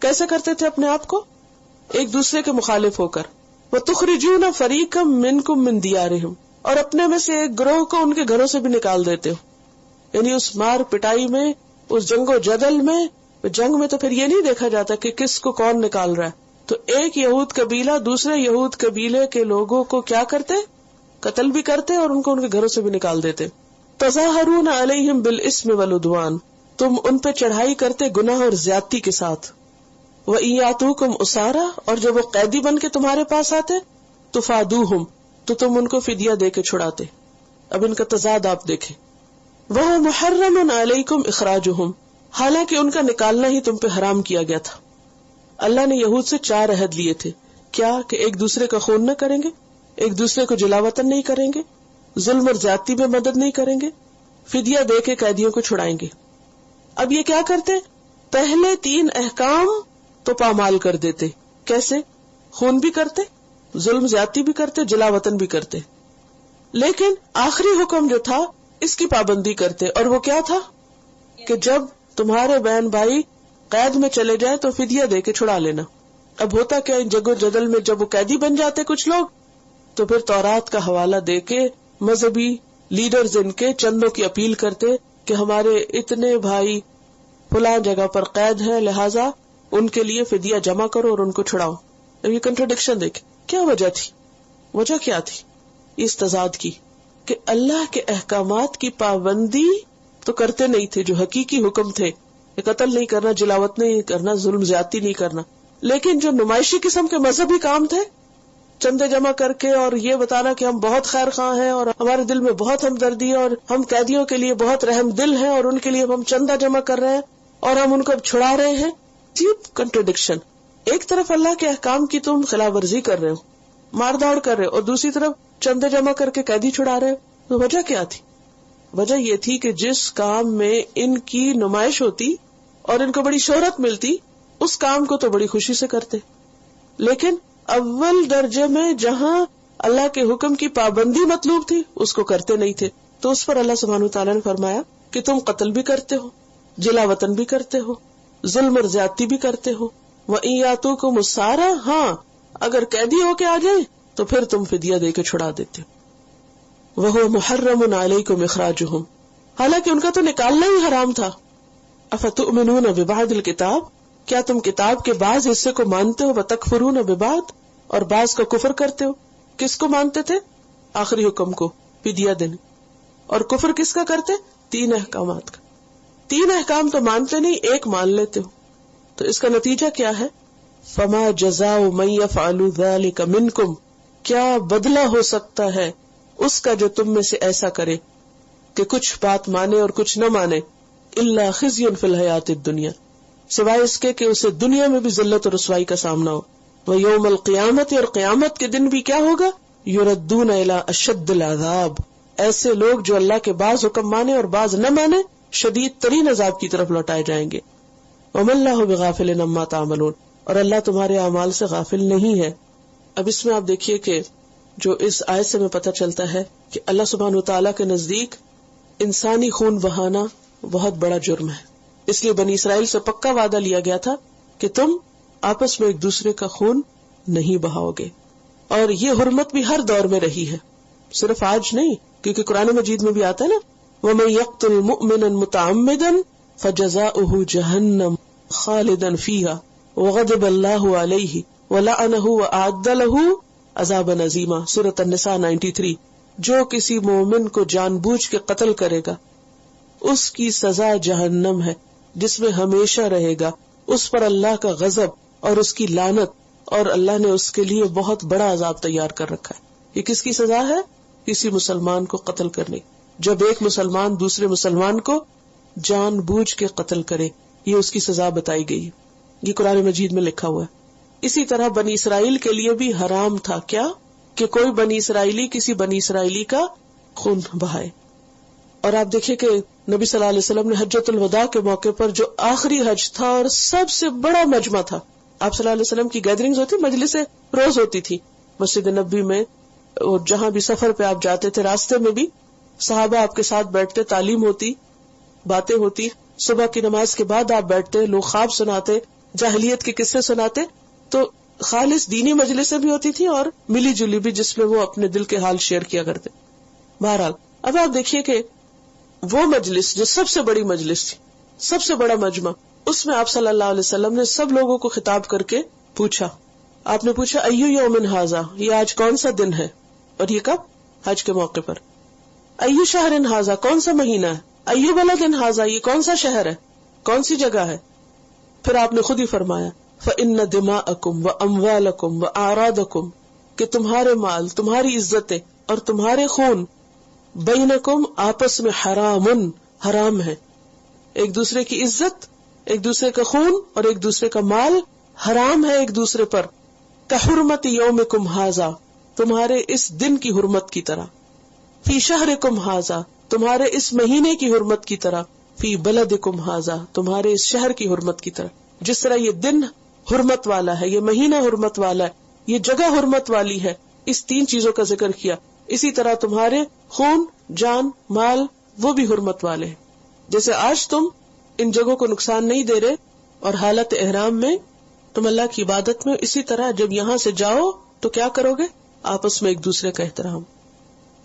کیسے کرتے تھے اپنے آپ کو؟ ایک دوسرے کے مخالف ہو کر. وتخرجون فریقا منکم من دیارہم، اور اپنے میں سے ایک گروہ کو ان کے گھروں سے بھی نکال دیتے ہو. یعنی اس مار پٹائی میں، اس جنگ و جدل میں، جنگ میں تو پھر یہ نہیں دیکھا جاتا کہ کس کو کون نکال رہا ہے. تو ایک یہود قبیلہ دوسرے یہود قبیلے کے لوگوں کو کیا کرتے، قتل بھی کرتے اور ان کو ان کے گھروں سے بھی نکال دیتے. تظاہرون علیہم بالاسم والعدوان، تم ان پہ چڑھائی کرتے گناہ اور زیادتی کے ساتھ. وَإِن يَأْتُوكُمْ أُسَارَىٰ، اور جب وہ قیدی بن کے تمہارے پاس آتے تفادوہم، تو تم ان کو فدیہ دے کے چھڑاتے. اب ان کا تضاد آپ دیکھیں. وَهُوَ مُحَرَّمٌ عَلَيْكُمْ إِخْرَاجُهُمْ، حالانکہ ان کا نکالنا ہی تم پہ حرام کیا گیا تھا. اللہ نے یہود سے 4 عہد لیے تھے. کیا کہ ایک دوسرے کا خون نہ کریں گے، ایک دوسرے کو جلا وطن نہیں کریں گے، ظلم اور زیادتی میں مدد نہیں کریں گے، فدیہ دے کے قیدیوں کو چھڑائیں گے. اب یہ کیا کرتے، پہلے 3 احکام تو پامال کر دیتے. کیسے؟ خون بھی کرتے، ظلم زیادتی بھی کرتے، جلا وطن بھی کرتے، لیکن آخری حکم جو تھا اس کی پابندی کرتے. اور وہ کیا تھا کہ جب تمہارے بہن بھائی قید میں چلے جائیں تو فدیہ دے کے چھڑا لینا. اب ہوتا کیا، ان جگ و جدل میں جب وہ قیدی بن جاتے کچھ لوگ تو پھر تورات کا حوالہ دے کے مذہبی لیڈرز ان کے چندوں کی اپیل کرتے کہ ہمارے اتنے بھائی فلاں جگہ پر قید ہیں، لہٰذا ان کے لیے فدیہ جمع کرو اور ان کو چھڑاؤ. اب یہ کنٹراڈکشن دیکھ، کیا وجہ تھی؟ وجہ کیا تھی اس تضاد کی؟ کہ اللہ کے احکامات کی پابندی تو کرتے نہیں تھے جو حقیقی حکم تھے، کہ قتل نہیں کرنا، جلاوت نہیں کرنا، ظلم زیادتی نہیں کرنا. لیکن جو نمائشی قسم کے مذہبی کام تھے، چندے جمع کر کے اور یہ بتانا کہ ہم بہت خیر خواہ ہیں اور ہمارے دل میں بہت ہمدردی ہے اور ہم قیدیوں کے لیے بہت رحم دل ہیں اور ان کے لیے ہم چندہ جمع کر رہے ہیں اور ہم ان کو اب چھڑا رہے ہیں. Deep contradiction. ایک طرف اللہ کے احکام کی تم خلاف ورزی کر رہے ہو، مار داڑ کر رہے ہو، اور دوسری طرف چندے جمع کر کے قیدی چھڑا رہے ہو. تو وجہ کیا تھی؟ وجہ یہ تھی کہ جس کام میں ان کی نمائش ہوتی اور ان کو بڑی شہرت ملتی اس کام کو تو بڑی خوشی سے کرتے، لیکن اول درجے میں جہاں اللہ کے حکم کی پابندی مطلوب تھی اس کو کرتے نہیں تھے. تو اس پر اللہ سبحانہ وتعالیٰ نے فرمایا کہ تم قتل بھی کرتے ہو، جلا وطن بھی کرتے ہو، ظلم اور زیادتی بھی کرتے ہو. وَإِن يَأْتُوكُمْ أُسَارَىٰ، ہاں اگر قیدی ہو کے آ جائیں تو پھر تم فدیہ دے کے چھڑا دیتے ہو. وَهُوَ مُحَرَّمٌ عَلَيْكُمْ إِخْرَاجُهُمْ، حالانکہ ان کا تو نکالنا ہی حرام تھا. أَفَتُؤْمِنُونَ بِبَعْضِ الْكِتَابِ، کیا تم کتاب کے بعض حصے کو مانتے ہو؟ وَتَكْفُرُونَ بِبَعْضٍ، اور بعض کا کفر کرتے ہو. کس کو مانتے تھے؟ آخری حکم کو، فدیہ دینے. اور کفر کس کا کرتے؟ 3 احکامات کا. 3 احکام تو مانتے نہیں، ایک مان لیتے ہو. تو اس کا نتیجہ کیا ہے؟ فما جزاء من يفعل ذلك منكم، کیا بدلہ ہو سکتا ہے اس کا جو تم میں سے ایسا کرے کہ کچھ بات مانے اور کچھ نہ مانے. الا خزي في الحیات الدنیا، سوائے اس کے کہ اسے دنیا میں بھی ذلت اور رسوائی کا سامنا ہو. ویوم القیامت، اور قیامت کے دن بھی کیا ہوگا؟ یردون الی اشد العذاب، ایسے لوگ جو اللہ کے بعض حکم مانے اور بعض نہ مانے شدید ترین عذاب کی طرف لوٹائے جائیں گے. وما اللہ بغافل عما تعملون، اور اللہ تمہارے اعمال سے غافل نہیں ہے. اب اس میں آپ دیکھیے کہ جو اس آیت سے ہمیں پتہ چلتا ہے کہ اللہ سبحانہ وتعالیٰ کے نزدیک انسانی خون بہانا بہت بڑا جرم ہے. اس لیے بنی اسرائیل سے پکا وعدہ لیا گیا تھا کہ تم آپس میں ایک دوسرے کا خون نہیں بہاؤ گے. اور یہ حرمت بھی ہر دور میں رہی ہے، صرف آج نہیں، کیونکہ قرآن مجید میں بھی آتا ہے نا، وَمَن يَقْتُلْ مُؤْمِنًا مُتَعَمِّدًا فَجَزَاؤُهُ جَهَنَّمُ خَالِدًا فِيهَا وَغَضِبَ اللَّهُ عَلَيْهِ وَلَعَنَهُ وَأَعَدَّ لَهُ عَذَابًا عَظِيمًا، سورۃ النساء 93. جو کسی مومن کو جان بوجھ کے قتل کرے گا اس کی سزا جہنم ہے جس میں ہمیشہ رہے گا. اس پر اللہ کا غضب اور اس کی لعنت، اور اللہ نے اس کے لیے بہت بڑا عذاب تیار کر رکھا ہے. یہ کس کی سزا ہے؟ کسی مسلمان کو قتل کرنے. جب ایک مسلمان دوسرے مسلمان کو جان بوجھ کے قتل کرے، یہ اس کی سزا بتائی گئی. یہ قرآن مجید میں لکھا ہوا ہے. اسی طرح بنی اسرائیل کے لیے بھی حرام تھا کیا؟ کہ کوئی بنی اسرائیلی کسی بنی اسرائیلی کا خون بہائے. اور آپ دیکھیں کہ نبی صلی اللہ علیہ وسلم نے حجۃ الوداع کے موقع پر جو آخری حج تھا اور سب سے بڑا مجمع تھا، آپ صلی اللہ علیہ وسلم کی گیدرنگز ہوتی، مجلسیں روز ہوتی تھی مسجد نبوی میں، اور جہاں بھی سفر پہ آپ جاتے تھے راستے میں بھی صحابہ آپ کے ساتھ بیٹھتے، تعلیم ہوتی، باتیں ہوتی. صبح کی نماز کے بعد آپ بیٹھتے، لوگ خواب سناتے، جاہلیت کے قصے سناتے. تو خالص دینی مجلسیں بھی ہوتی تھی اور ملی جلی بھی، جس میں وہ اپنے دل کے حال شیئر کیا کرتے. بہرحال اب آپ دیکھیے کہ وہ مجلس جو سب سے بڑی مجلس تھی، سب سے بڑا مجمع، اس میں آپ صلی اللہ علیہ وسلم نے سب لوگوں کو خطاب کر کے پوچھا. آپ نے پوچھا ایو یوم ھذا، یہ آج کون سا دن ہے؟ اور یہ کب؟ حج کے موقع پر. ایو شہر ھذا، کون سا مہینہ ہے؟ ایو بلد ھذا، یہ کون سا شہر ہے، کون سی جگہ ہے؟ پھر آپ نے خود ہی فرمایا فإن دماءکم واموالکم واعراضکم، کہ تمہارے مال، تمہاری عزتیں اور تمہارے خون، بینکم، آپس میں، حرام ہے. ایک دوسرے کی عزت، ایک دوسرے کا خون اور ایک دوسرے کا مال حرام ہے ایک دوسرے پر. کحرمت یومکم ھذا، تمہارے اس دن کی حرمت کی طرح. فی شہرکم ھذا، تمہارے اس مہینے کی حرمت کی طرح. فی بلدکم ھذا، تمہارے اس شہر کی حرمت کی طرح. جس طرح یہ دن حرمت والا ہے، یہ مہینہ حرمت والا ہے، یہ جگہ حرمت والی ہے، اس 3 چیزوں کا ذکر کیا. اسی طرح تمہارے خون، جان، مال وہ بھی حرمت والے ہیں. جیسے آج تم ان جگہوں کو نقصان نہیں دے رہے اور حالت احرام میں تم اللہ کی عبادت میں، اسی طرح جب یہاں سے جاؤ تو کیا کرو گے؟ آپس میں ایک دوسرے کا احترام.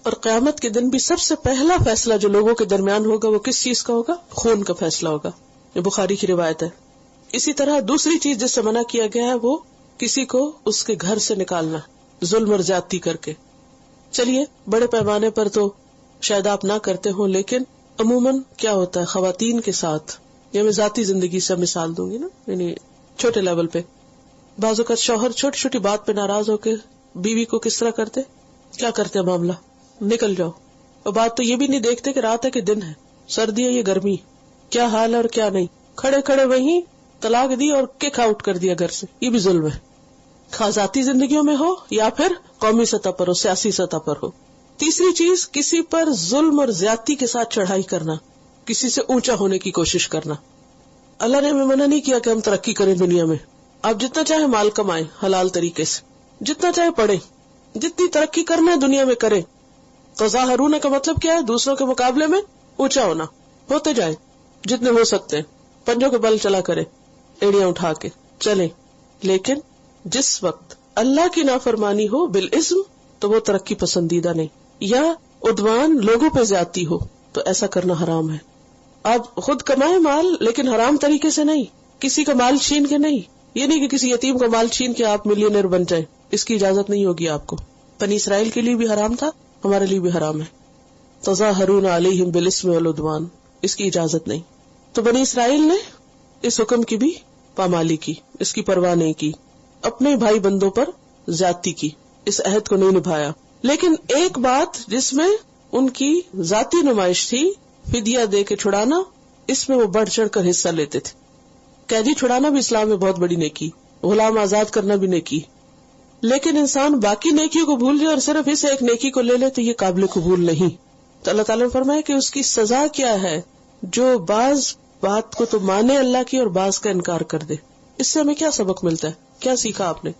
اور قیامت کے دن بھی سب سے پہلا فیصلہ جو لوگوں کے درمیان ہوگا وہ کس چیز کا ہوگا؟ خون کا فیصلہ ہوگا. یہ بخاری کی روایت ہے. اسی طرح دوسری چیز جس سے منع کیا گیا ہے وہ کسی کو اس کے گھر سے نکالنا، ظلم اور زیادتی کر کے. چلیے بڑے پیمانے پر تو شاید آپ نہ کرتے ہوں، لیکن عموماً کیا ہوتا ہے خواتین کے ساتھ، یہ میں ذاتی زندگی سے مثال دوں گی نا، یعنی چھوٹے لیول پہ بعض اوقات شوہر چھوٹی چھوٹی بات پہ ناراض ہو کے بیوی کو کس طرح کرتے، کیا کرتے معاملہ، نکل جاؤ. اور بات تو یہ بھی نہیں دیکھتے کہ رات ہے کہ دن ہے، سردی ہے یا گرمی، کیا حال ہے اور کیا نہیں، کھڑے کھڑے وہیں طلاق دی اور کک آؤٹ کر دیا گھر سے. یہ بھی ظلم ہے، خاص ذاتی زندگیوں میں ہو یا پھر قومی سطح پر ہو، سیاسی سطح پر ہو. تیسری چیز، کسی پر ظلم اور زیادتی کے ساتھ چڑھائی کرنا، کسی سے اونچا ہونے کی کوشش کرنا. اللہ نے ہمیں منع نہیں کیا کہ ہم ترقی کریں دنیا میں. آپ جتنا چاہے مال کمائیں حلال طریقے سے، جتنا چاہے پڑھیں، جتنی ترقی کرنا ہے دنیا میں کریں. تظاہرون کا مطلب کیا ہے؟ دوسروں کے مقابلے میں اونچا ہونا، ہوتے جائے جتنے ہو سکتے ہیں، پنجوں کے بل چلا کرے. ایڑیاں اٹھا کے چلیں، لیکن جس وقت اللہ کی نافرمانی ہو بالاسم تو وہ ترقی پسندیدہ نہیں، یا عدوان لوگوں پہ زیادتی ہو تو ایسا کرنا حرام ہے. آپ خود کمائیں مال لیکن حرام طریقے سے نہیں، کسی کا مال چھین کے نہیں. یہ نہیں کہ کسی یتیم کا مال چھین کے آپ ملینئر بن جائیں، اس کی اجازت نہیں ہوگی آپ کو. بنی اسرائیل کے لیے بھی حرام تھا، ہمارے لیے بھی حرام ہے. تظاہرون علیہم بالاسم والعدوان، اس کی اجازت نہیں. تو بنی اسرائیل نے اس حکم کی بھی پامالی کی، اس کی پرواہ نہیں کی، اپنے بھائی بندوں پر زیادتی کی، اس عہد کو نہیں نبھایا. لیکن ایک بات جس میں ان کی ذاتی نمائش تھی، فدیہ دے کے چھڑانا، اس میں وہ بڑھ چڑھ کر حصہ لیتے تھے. قیدی چھڑانا بھی اسلام میں بہت بڑی نیکی، غلام آزاد کرنا بھی نیکی. لیکن انسان باقی نیکیوں کو بھول جائے اور صرف اس ایک نیکی کو لے لے تو یہ قابل قبول نہیں. تو اللہ تعالیٰ نے فرمایا کہ اس کی سزا کیا ہے، جو بعض بات کو تو مانے اللہ کی اور بعض کا انکار کر دے. اس سے ہمیں کیا سبق ملتا ہے، کیا سیکھا آپ نے؟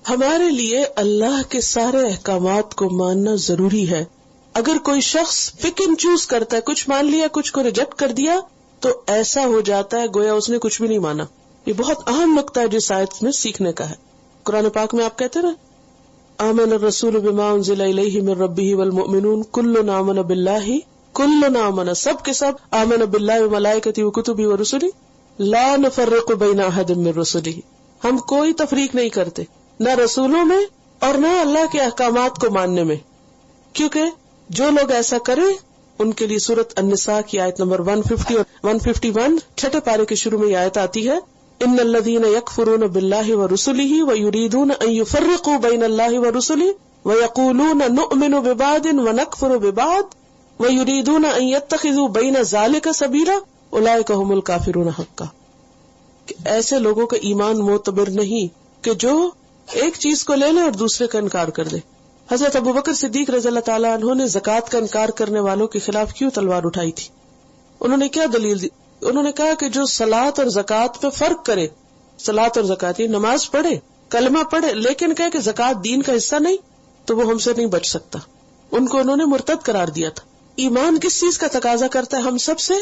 ہمارے لیے اللہ کے سارے احکامات کو ماننا ضروری ہے. اگر کوئی شخص پک اینڈ چوز کرتا ہے، کچھ مان لیا کچھ کو ریجیکٹ کر دیا، تو ایسا ہو جاتا ہے گویا اس نے کچھ بھی نہیں مانا. یہ بہت اہم نقطہ ہے جس آیت میں سیکھنے کا ہے. قرآن پاک میں آپ کہتے نا، آمن الرسول بما انزل الیہ من ربہ والمؤمنون کل آمن باللہ، کل آمن، سب کے سب آمن باللہ وملائکتہ وکتبہ ورسلہ لا نفرق بین احد من رسلہ. ہم کوئی تفریق نہیں کرتے، نہ رسولوں میں اور نہ اللہ کے احکامات کو ماننے میں. کیونکہ جو لوگ ایسا کریں ان کے لیے سورۃ النساء کی آیت نمبر 150 اور 151 چھٹے پارے کے شروع میں یہ آیت آتی ہے، ان الذین یکفرون باللہ ورسلہ ویریدون ان یفرقوا بین اللہ ورسلہ ویقولون نؤمن ببعض ونکفر ببعض ویریدون ان یتخذوا بین ذلک سبیلا اولئک هم الکافرون حقا. ایسے لوگوں کا ایمان معتبر نہیں کہ جو ایک چیز کو لے لے اور دوسرے کا انکار کر دے. حضرت ابوبکر صدیق رضی اللہ تعالیٰ عنہ نے زکوٰۃ کا انکار کرنے والوں کے خلاف کیوں تلوار اٹھائی تھی؟ انہوں نے کیا دلیل دی؟ انہوں نے کہا کہ جو صلاۃ اور زکوٰۃ پہ فرق کرے، صلاۃ اور زکوٰۃ، یہ نماز پڑھے، کلمہ پڑھے، لیکن کہے کہ زکوٰۃ دین کا حصہ نہیں، تو وہ ہم سے نہیں بچ سکتا. ان کو انہوں نے مرتد قرار دیا تھا. ایمان کس چیز کا تقاضا کرتا ہے ہم سب سے؟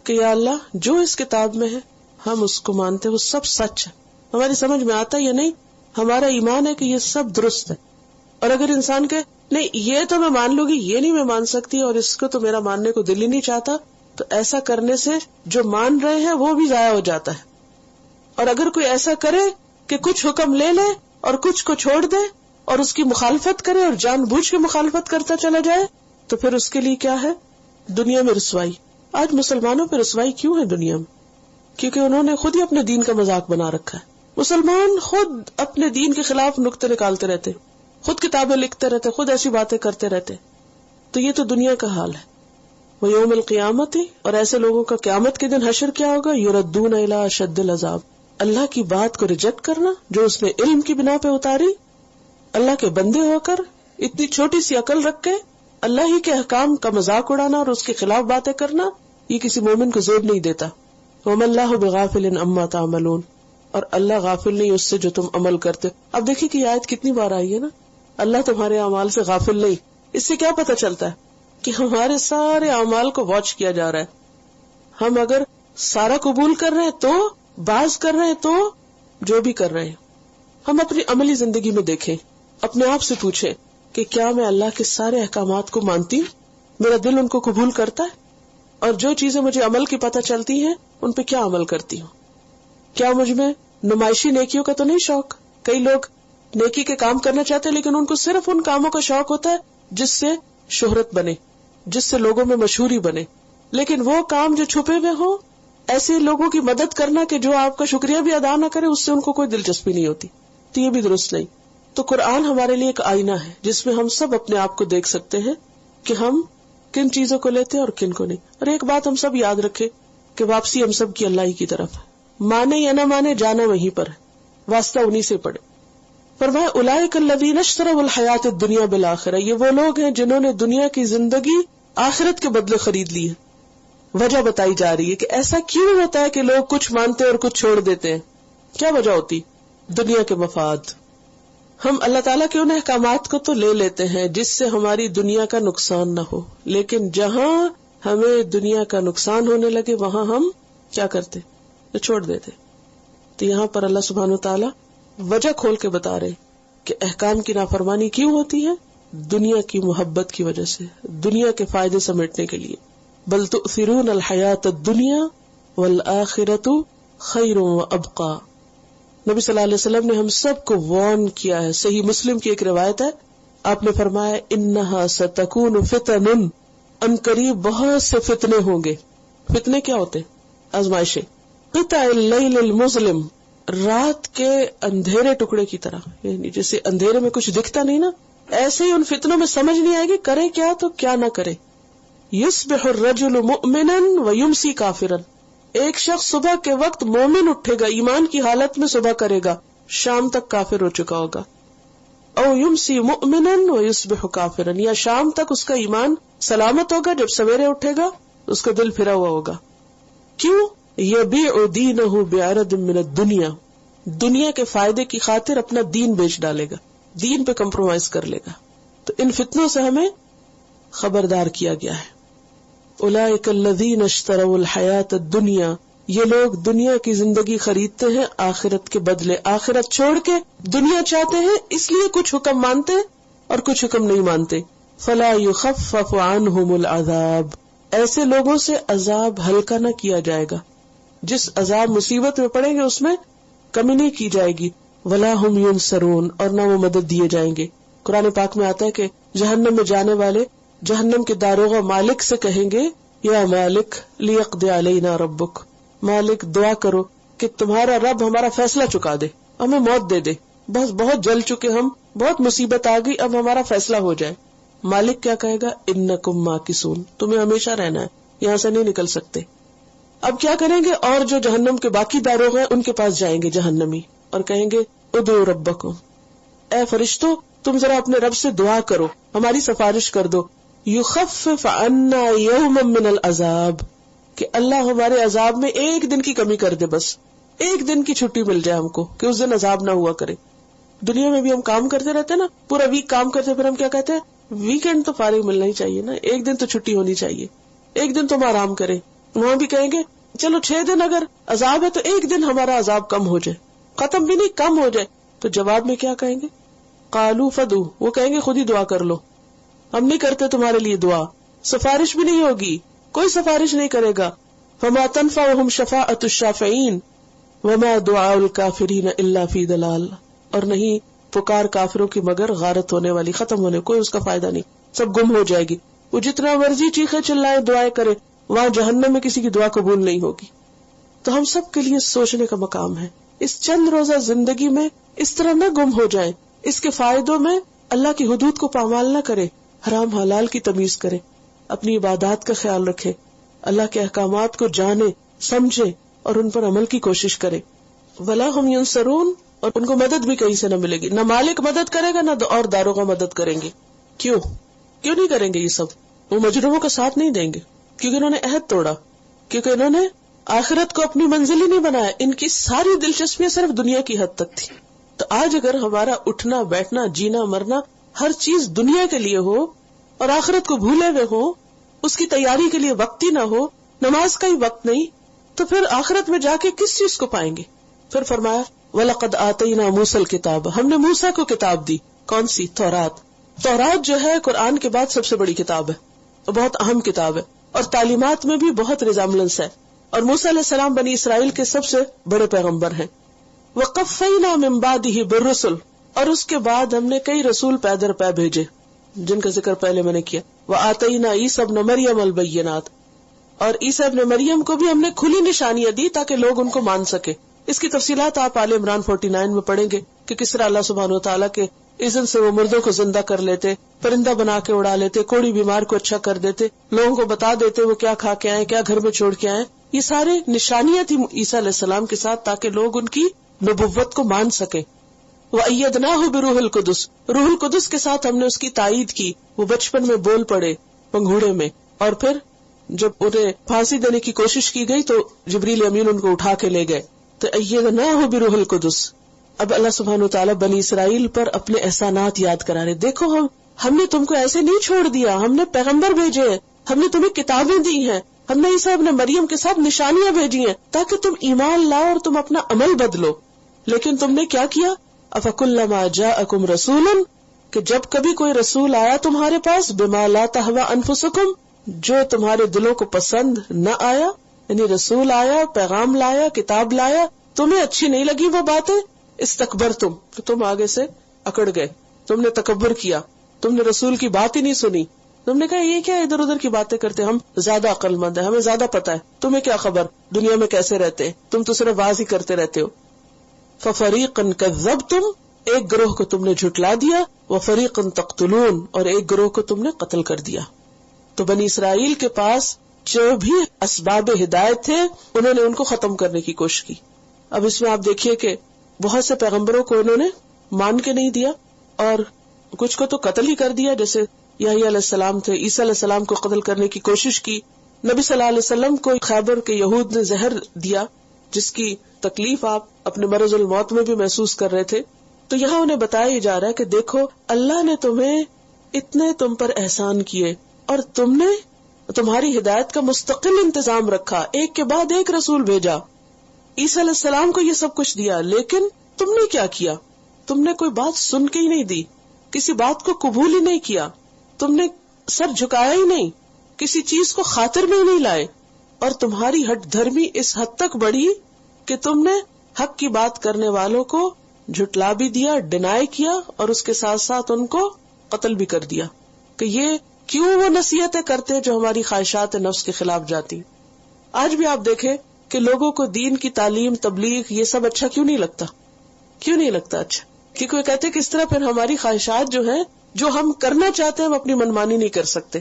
کہ یا اللہ جو اس کتاب میں ہے ہم اس کو مانتے، وہ سب سچ ہے. ہماری سمجھ میں آتا یا نہیں، ہمارا ایمان ہے کہ یہ سب درست ہے. اور اگر انسان کہ نہیں یہ تو میں مان لوں گی، یہ نہیں میں مان سکتی، اور اس کو تو میرا ماننے کو دل ہی نہیں چاہتا، تو ایسا کرنے سے جو مان رہے ہیں وہ بھی ضائع ہو جاتا ہے. اور اگر کوئی ایسا کرے کہ کچھ حکم لے لے اور کچھ کو چھوڑ دے اور اس کی مخالفت کرے اور جان بوجھ کے مخالفت کرتا چلا جائے، تو پھر اس کے لیے کیا ہے؟ دنیا میں رسوائی. آج مسلمانوں پہ رسوائی کیوں ہے دنیا میں؟ کیونکہ انہوں نے خود ہی اپنے دین کا مذاق بنا رکھا ہے. مسلمان خود اپنے دین کے خلاف نکتے نکالتے رہتے، خود کتابیں لکھتے رہتے، خود ایسی باتیں کرتے رہتے. تو یہ تو دنیا کا حال ہے. وہ یوم القیامت، اور ایسے لوگوں کا قیامت کے دن حشر کیا ہوگا؟ یردون الی اشد العذاب. اللہ کی بات کو ریجیکٹ کرنا جو اس نے علم کی بنا پہ اتاری، اللہ کے بندے ہو کر اتنی چھوٹی سی عقل رکھ کے اللہ ہی کے احکام کا مذاق اڑانا اور اس کے خلاف باتیں کرنا، یہ کسی مومن کو زیب نہیں دیتا. وما اللہ بغافل عما تعملون، اور اللہ غافل نہیں اس سے جو تم عمل کرتے. اب دیکھیں کہ یہ آیت کتنی بار آئی ہے نا، اللہ تمہارے اعمال سے غافل نہیں. اس سے کیا پتہ چلتا ہے کہ ہمارے سارے اعمال کو واچ کیا جا رہا ہے. ہم اگر سارا قبول کر رہے ہیں تو، بعض کر رہے ہیں تو، جو بھی کر رہے ہیں. ہم اپنی عملی زندگی میں دیکھیں، اپنے آپ سے پوچھیں کہ کیا میں اللہ کے سارے احکامات کو مانتی ہوں؟ میرا دل ان کو قبول کرتا ہے؟ اور جو چیزیں مجھے عمل کی پتہ چلتی ہیں ان پہ کیا عمل کرتی ہوں؟ کیا مجھ میں نمائشی نیکیوں کا تو نہیں شوق؟ کئی لوگ نیکی کے کام کرنا چاہتے ہیں لیکن ان کو صرف ان کاموں کا شوق ہوتا ہے جس سے شہرت بنے، جس سے لوگوں میں مشہوری بنے. لیکن وہ کام جو چھپے ہوئے ہوں، ایسے لوگوں کی مدد کرنا کہ جو آپ کا شکریہ بھی ادا نہ کرے، اس سے ان کو کوئی دلچسپی نہیں ہوتی، تو یہ بھی درست نہیں. تو قرآن ہمارے لیے ایک آئینہ ہے جس میں ہم سب اپنے آپ کو دیکھ سکتے ہیں کہ ہم کن چیزوں کو لیتے ہیں اور کن کو نہیں. اور ایک بات ہم سب یاد رکھیں کہ واپسی ہم سب کی اللہ ہی کی طرف ہے. مانے یا نہ مانے، جانا وہیں پر ہے، واسطہ انہی سے پڑے. فرمایا اولئک الذین اشتروا الحیات الدنیا بالآخرہ، یہ وہ لوگ ہیں جنہوں نے دنیا کی زندگی آخرت کے بدلے خرید لی ہے. وجہ بتائی جا رہی ہے کہ ایسا کیوں ہوتا ہے کہ لوگ کچھ مانتے اور کچھ چھوڑ دیتے ہیں. کیا وجہ ہوتی؟ دنیا کے مفاد. ہم اللہ تعالیٰ کے ان احکامات کو تو لے لیتے ہیں جس سے ہماری دنیا کا نقصان نہ ہو، لیکن جہاں ہمیں دنیا کا نقصان ہونے لگے وہاں ہم کیا کرتے؟ چھوڑ دیتے. تو یہاں پر اللہ سبحانہ وتعالی وجہ کھول کے بتا رہے کہ احکام کی نافرمانی کیوں ہوتی ہے؟ دنیا کی محبت کی وجہ سے، دنیا کے فائدے سمیٹنے کے لیے. بل تؤثرون الحیات الدنیا والآخرۃ خیر وابقی. نبی صلی اللہ علیہ وسلم نے ہم سب کو وارن کیا ہے. صحیح مسلم کی ایک روایت ہے، آپ نے فرمایا انہا ستکون فتن، ان قریب بہت سے فتنے ہوں گے. فتنے کیا ہوتے؟ آزمائشیں. قطع اللیل المظلم، رات کے اندھیرے ٹکڑے کی طرح، یعنی جیسے اندھیرے میں کچھ دکھتا نہیں نا، ایسے ہی ان فتنوں میں سمجھ نہیں آئے گی کرے کیا تو کیا نہ کرے. یصبح الرجل مؤمنا ویمسی کافرا، ایک شخص صبح کے وقت مومن اٹھے گا، ایمان کی حالت میں صبح کرے گا، شام تک کافر ہو چکا ہوگا. او یمسی مؤمنا ویصبح کافرا، یا شام تک اس کا ایمان سلامت ہوگا، جب سویرے اٹھے گا اس کا دل پھرا ہوا ہوگا. کیوں؟ یبیع دینہ بعرض من الدنیا، دنیا کے فائدے کی خاطر اپنا دین بیچ ڈالے گا، دین پہ کمپرومائز کر لے گا. تو ان فتنوں سے ہمیں خبردار کیا گیا ہے. اولئک الذین اشتروا الحیات الدنیا، یہ لوگ دنیا کی زندگی خریدتے ہیں آخرت کے بدلے. آخرت چھوڑ کے دنیا چاہتے ہیں، اس لیے کچھ حکم مانتے اور کچھ حکم نہیں مانتے. فلا یخفف عنہم العذاب، ایسے لوگوں سے عذاب ہلکا نہ کیا جائے گا. جس عذاب مصیبت میں پڑیں گے اس میں کمی نہیں کی جائے گی. ولا ہم ینصرون، اور نہ وہ مدد دیے جائیں گے. قرآن پاک میں آتا ہے کہ جہنم میں جانے والے جہنم کے داروغہ مالک سے کہیں گے یا مالک لیقضی علینا ربک، مالک دعا کرو کہ تمہارا رب ہمارا فیصلہ چکا دے، ہمیں موت دے دے، بس بہت جل چکے ہم، بہت مصیبت آ گئی، اب ہمارا فیصلہ ہو جائے. مالک کیا کہے گا؟ انکم ماکثون، تمہیں ہمیشہ رہنا ہے، یہاں سے نہیں نکل سکتے. اب کیا کریں گے؟ اور جو جہنم کے باقی داروغ ہیں ان کے پاس جائیں گے جہنمی اور کہیں گے ادعوا ربکم، اے فرشتوں تم ذرا اپنے رب سے دعا کرو، ہماری سفارش کر دو. یخفف عنا یوما من العذاب، کہ اللہ ہمارے عذاب میں ایک دن کی کمی کر دے، بس ایک دن کی چھٹی مل جائے ہم کو کہ اس دن عذاب نہ ہوا کرے. دنیا میں بھی ہم کام کرتے رہتے ہیں نا، پورا ویک کام کرتے، پھر ہم کیا کہتے ہیں ویکینڈ تو فارغ ملنا ہی چاہیے نا، ایک دن تو چھٹی ہونی چاہیے، ایک دن تم آرام کرے. وہاں بھی کہیں گے چلو 6 دن اگر عذاب ہے تو ایک دن ہمارا عذاب کم ہو جائے، ختم بھی نہیں کم ہو جائے. تو جواب میں کیا کہیں گے؟ قالوا فدعوا، وہ کہیں گے خود ہی دعا کر لو، ہم نہیں کرتے تمہارے لیے دعا، سفارش بھی نہیں ہوگی، کوئی سفارش نہیں کرے گا. فما تنفعهم شفاعۃ الشافعین وما دعاء الکافرین الا فی ضلال، اور نہیں پکار کافروں کی مگر غارت ہونے والی، ختم ہونے، کوئی اس کا فائدہ نہیں، سب گم ہو جائے گی. وہ جتنا مرضی چیخے چلائے دعائیں کرے، وہاں جہنم میں کسی کی دعا قبول نہیں ہوگی. تو ہم سب کے لیے سوچنے کا مقام ہے، اس چند روزہ زندگی میں اس طرح نہ گم ہو جائیں، اس کے فائدوں میں اللہ کی حدود کو پامال نہ کرے، حرام حلال کی تمیز کرے، اپنی عبادات کا خیال رکھے، اللہ کے احکامات کو جانے سمجھے اور ان پر عمل کی کوشش کرے. ولا ہم ینصرون، اور ان کو مدد بھی کہیں سے نہ ملے گی، نہ مالک مدد کرے گا نہ اور داروغہ مدد کریں گے. کیوں نہیں کریں گے؟ یہ سب وہ مجرموں کا ساتھ نہیں دیں گے کیونکہ انہوں نے عہد توڑا، کیونکہ انہوں نے آخرت کو اپنی منزل ہی نہیں بنایا، ان کی ساری دلچسپیاں صرف دنیا کی حد تک تھی. تو آج اگر ہمارا اٹھنا بیٹھنا جینا مرنا ہر چیز دنیا کے لیے ہو اور آخرت کو بھولے ہوئے ہو، اس کی تیاری کے لیے وقت ہی نہ ہو، نماز کا ہی وقت نہیں، تو پھر آخرت میں جا کے کس چیز کو پائیں گے؟ پھر فرمایا وَلَقَدْ آتَيْنَا مُوسَى الْكِتَابَ، ہم نے موسیٰ کو کتاب دی. کون سی؟ تورات. تورات جو ہے قرآن کے بعد سب سے بڑی کتاب ہے، بہت اہم کتاب ہے، اور تعلیمات میں بھی بہت ریزامبلنس ہے. اور موسیٰ علیہ السلام بنی اسرائیل کے سب سے بڑے پیغمبر ہیں. وَقَفَّيْنَا مِن بَعْدِهِ بِالرُّسُلِ، اور اس کے بعد ہم نے کئی رسول پے در پے بھیجے جن کا ذکر پہلے میں نے کیا. وَآتَيْنَا عِيسَى ابْنَ مَرْيَمَ الْبَيِّنَاتِ، اور عیسیٰ ابن مریم کو بھی ہم نے کھلی نشانیاں دی تاکہ لوگ ان کو مان سکے. اس کی تفصیلات آپ آل عمران 49 میں پڑھیں گے کہ کس طرح اللہ سبحانہ وتعالیٰ کے اذن سے وہ مردوں کو زندہ کر لیتے، پرندہ بنا کے اڑا لیتے، کوڑی بیمار کو اچھا کر دیتے، لوگوں کو بتا دیتے وہ کیا کھا کے آئے، کیا گھر میں چھوڑ کے آئے. یہ سارے نشانیاں تھی عیسیٰ علیہ السلام کے ساتھ تاکہ لوگ ان کی نبوت کو مان سکے. وَأَيَّدْنَاهُ بِرُوحِ الْقُدُسِ، روح القدس کے ساتھ ہم نے اس کی تائید کی. وہ بچپن میں بول پڑے پنگھوڑے میں، اور پھر جب انہیں پھانسی دینے کی کوشش کی گئی تو جبریل امین ان کو اٹھا کے لے گئے. تو أَيَّدْنَاهُ بِرُوحِ الْقُدُسِ. اب اللہ سبحانہ وتعالیٰ بنی اسرائیل پر اپنے احسانات یاد کرا رہے. دیکھو ہم نے تم کو ایسے نہیں چھوڑ دیا، ہم نے پیغمبر بھیجے ہیں، ہم نے تمہیں کتابیں دی ہیں، ہم نے عیسیٰ ابن مریم کے ساتھ نشانیاں بھیجی ہیں تاکہ تم ایمان لاؤ اور تم اپنا عمل بدلو، لیکن تم نے کیا کیا؟ افکلما جاءکم رسول، کہ جب کبھی کوئی رسول آیا تمہارے پاس، بما لا تہوی انفسکم، جو تمہارے دلوں کو پسند نہ آیا، یعنی رسول آیا، پیغام لایا، کتاب لایا، تمہیں اچھی نہیں لگی وہ باتیں، استکبرتم، تو تم آگے سے اکڑ گئے، تم نے تکبر کیا، تم نے رسول کی بات ہی نہیں سنی، تم نے کہا یہ کیا ادھر ادھر کی باتیں کرتے، ہم زیادہ عقل مند ہیں، ہمیں زیادہ پتا ہے، تمہیں کیا خبر دنیا میں کیسے رہتے ہیں، تم تو صرف باز ہی کرتے رہتے ہو۔ ففریقا کذبتم، ایک گروہ کو تم نے جھٹلا دیا، وفریقا تقتلون، اور ایک گروہ کو تم نے قتل کر دیا۔ تو بنی اسرائیل کے پاس جو بھی اسباب ہدایت تھے انہوں نے ان کو ختم کرنے کی کوشش کی۔ اب اس میں آپ دیکھیے کہ بہت سے پیغمبروں کو انہوں نے مان کے نہیں دیا اور کچھ کو تو قتل ہی کر دیا، جیسے یحییٰ علیہ السلام تھے، عیسیٰ علیہ السلام کو قتل کرنے کی کوشش کی، نبی صلی اللہ علیہ وسلم کو خیبر کے یہود نے زہر دیا جس کی تکلیف آپ اپنے مرض الموت میں بھی محسوس کر رہے تھے۔ تو یہاں انہیں بتایا جا رہا ہے کہ دیکھو اللہ نے تمہیں اتنے تم پر احسان کیے اور تم نے تمہاری ہدایت کا مستقل انتظام رکھا، ایک کے بعد ایک رسول بھیجا، عیسیٰ علیہ السلام کو یہ سب کچھ دیا، لیکن تم نے کیا کیا؟ تم نے کوئی بات سن کے ہی نہیں دی، کسی بات کو قبول ہی نہیں کیا، تم نے سر جھکایا ہی نہیں، کسی چیز کو خاطر میں ہی نہیں لائے، اور تمہاری ہٹ دھرمی اس حد تک بڑھی کہ تم نے حق کی بات کرنے والوں کو جھٹلا بھی دیا، ڈینائی کیا، اور اس کے ساتھ ساتھ ان کو قتل بھی کر دیا۔ کہ یہ کیوں وہ نصیحتیں کرتے جو ہماری خواہشات نفس کے خلاف جاتی۔ آج بھی آپ دیکھیں کہ لوگوں کو دین کی تعلیم، تبلیغ، یہ سب اچھا کیوں نہیں لگتا؟ کیوں نہیں لگتا اچھا؟ کیونکہ وہ کہتے کہ اس طرح پھر ہماری خواہشات جو ہیں، جو ہم کرنا چاہتے ہیں ہم اپنی منمانی نہیں کر سکتے،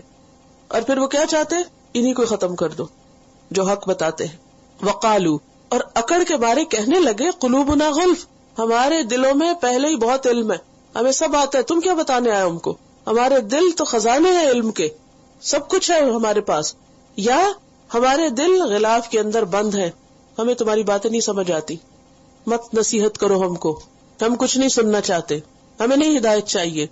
اور پھر وہ کیا چاہتے ہیں؟ انہی کو ختم کر دو جو حق بتاتے ہیں۔ وقالو، اور اکڑ کے بارے کہنے لگے، قلوبنا غلف، ہمارے دلوں میں پہلے ہی بہت علم ہے، ہمیں سب آتا ہے، تم کیا بتانے آئے ہم کو؟ ہمارے دل تو خزانے ہیں علم کے، سب کچھ ہے ہمارے پاس، یا ہمارے دل غلاف کے اندر بند ہے، ہمیں تمہاری باتیں نہیں سمجھ آتی، مت نصیحت کرو ہم کو، ہم کچھ نہیں سننا چاہتے، ہمیں نہیں ہدایت چاہیے۔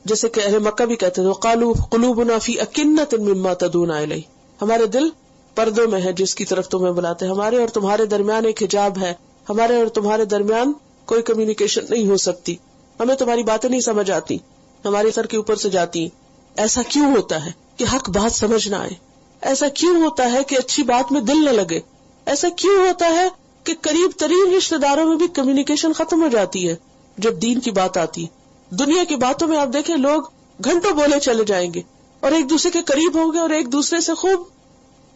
جیسے کہ اہل مکہ بھی کہتے ہیں، قالوا قلوبنا فی اکنۃ مما تدعون الیہ، ہمارے دل پردوں میں ہے جس کی طرف تمہیں بلاتے ہیں، ہمارے اور تمہارے درمیان ایک حجاب ہے، ہمارے اور تمہارے درمیان کوئی کمیونیکیشن نہیں ہو سکتی، ہمیں تمہاری باتیں نہیں سمجھ آتی، ہمارے سر کے اوپر سے جاتی۔ ایسا کیوں ہوتا ہے کہ حق بات سمجھ نہ آئے؟ ایسا کیوں ہوتا ہے کہ اچھی بات میں دل نہ لگے؟ ایسا کیوں ہوتا ہے کہ قریب ترین رشتہ داروں میں بھی کمیونیکیشن ختم ہو جاتی ہے جب دین کی بات آتی؟ دنیا کی باتوں میں آپ دیکھیں لوگ گھنٹوں بولے چلے جائیں گے اور ایک دوسرے کے قریب ہوں گے اور ایک دوسرے سے خوب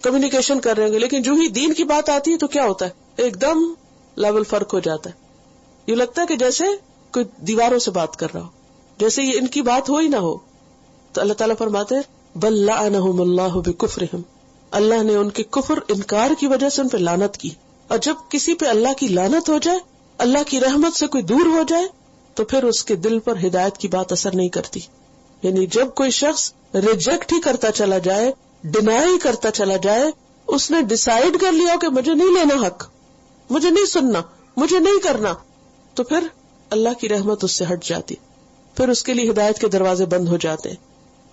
کمیونیکیشن کر رہے ہیں، لیکن جو ہی دین کی بات آتی ہے تو کیا ہوتا ہے؟ ایک دم لیول فرق ہو جاتا ہے، یہ لگتا ہے کہ جیسے کوئی دیواروں سے بات کر رہا ہو، جیسے یہ ان کی بات ہو ہی نہ ہو۔ تو اللہ تعالیٰ فرماتے ہیں بل لعنہم اللہ بکفرہم، اللہ نے ان کے کفر، انکار کی وجہ سے ان پہ لعنت کی، اور جب کسی پہ اللہ کی لعنت ہو جائے، اللہ کی رحمت سے کوئی دور ہو جائے، تو پھر اس کے دل پر ہدایت کی بات اثر نہیں کرتی۔ یعنی جب کوئی شخص ریجیکٹ ہی کرتا چلا جائے، ڈینائی کرتا چلا جائے، اس نے ڈیسائیڈ کر لیا کہ مجھے نہیں لینا حق، مجھے نہیں سننا، مجھے نہیں کرنا، تو پھر اللہ کی رحمت اس سے ہٹ جاتی، پھر اس کے لیے ہدایت کے دروازے بند ہو جاتے ہیں۔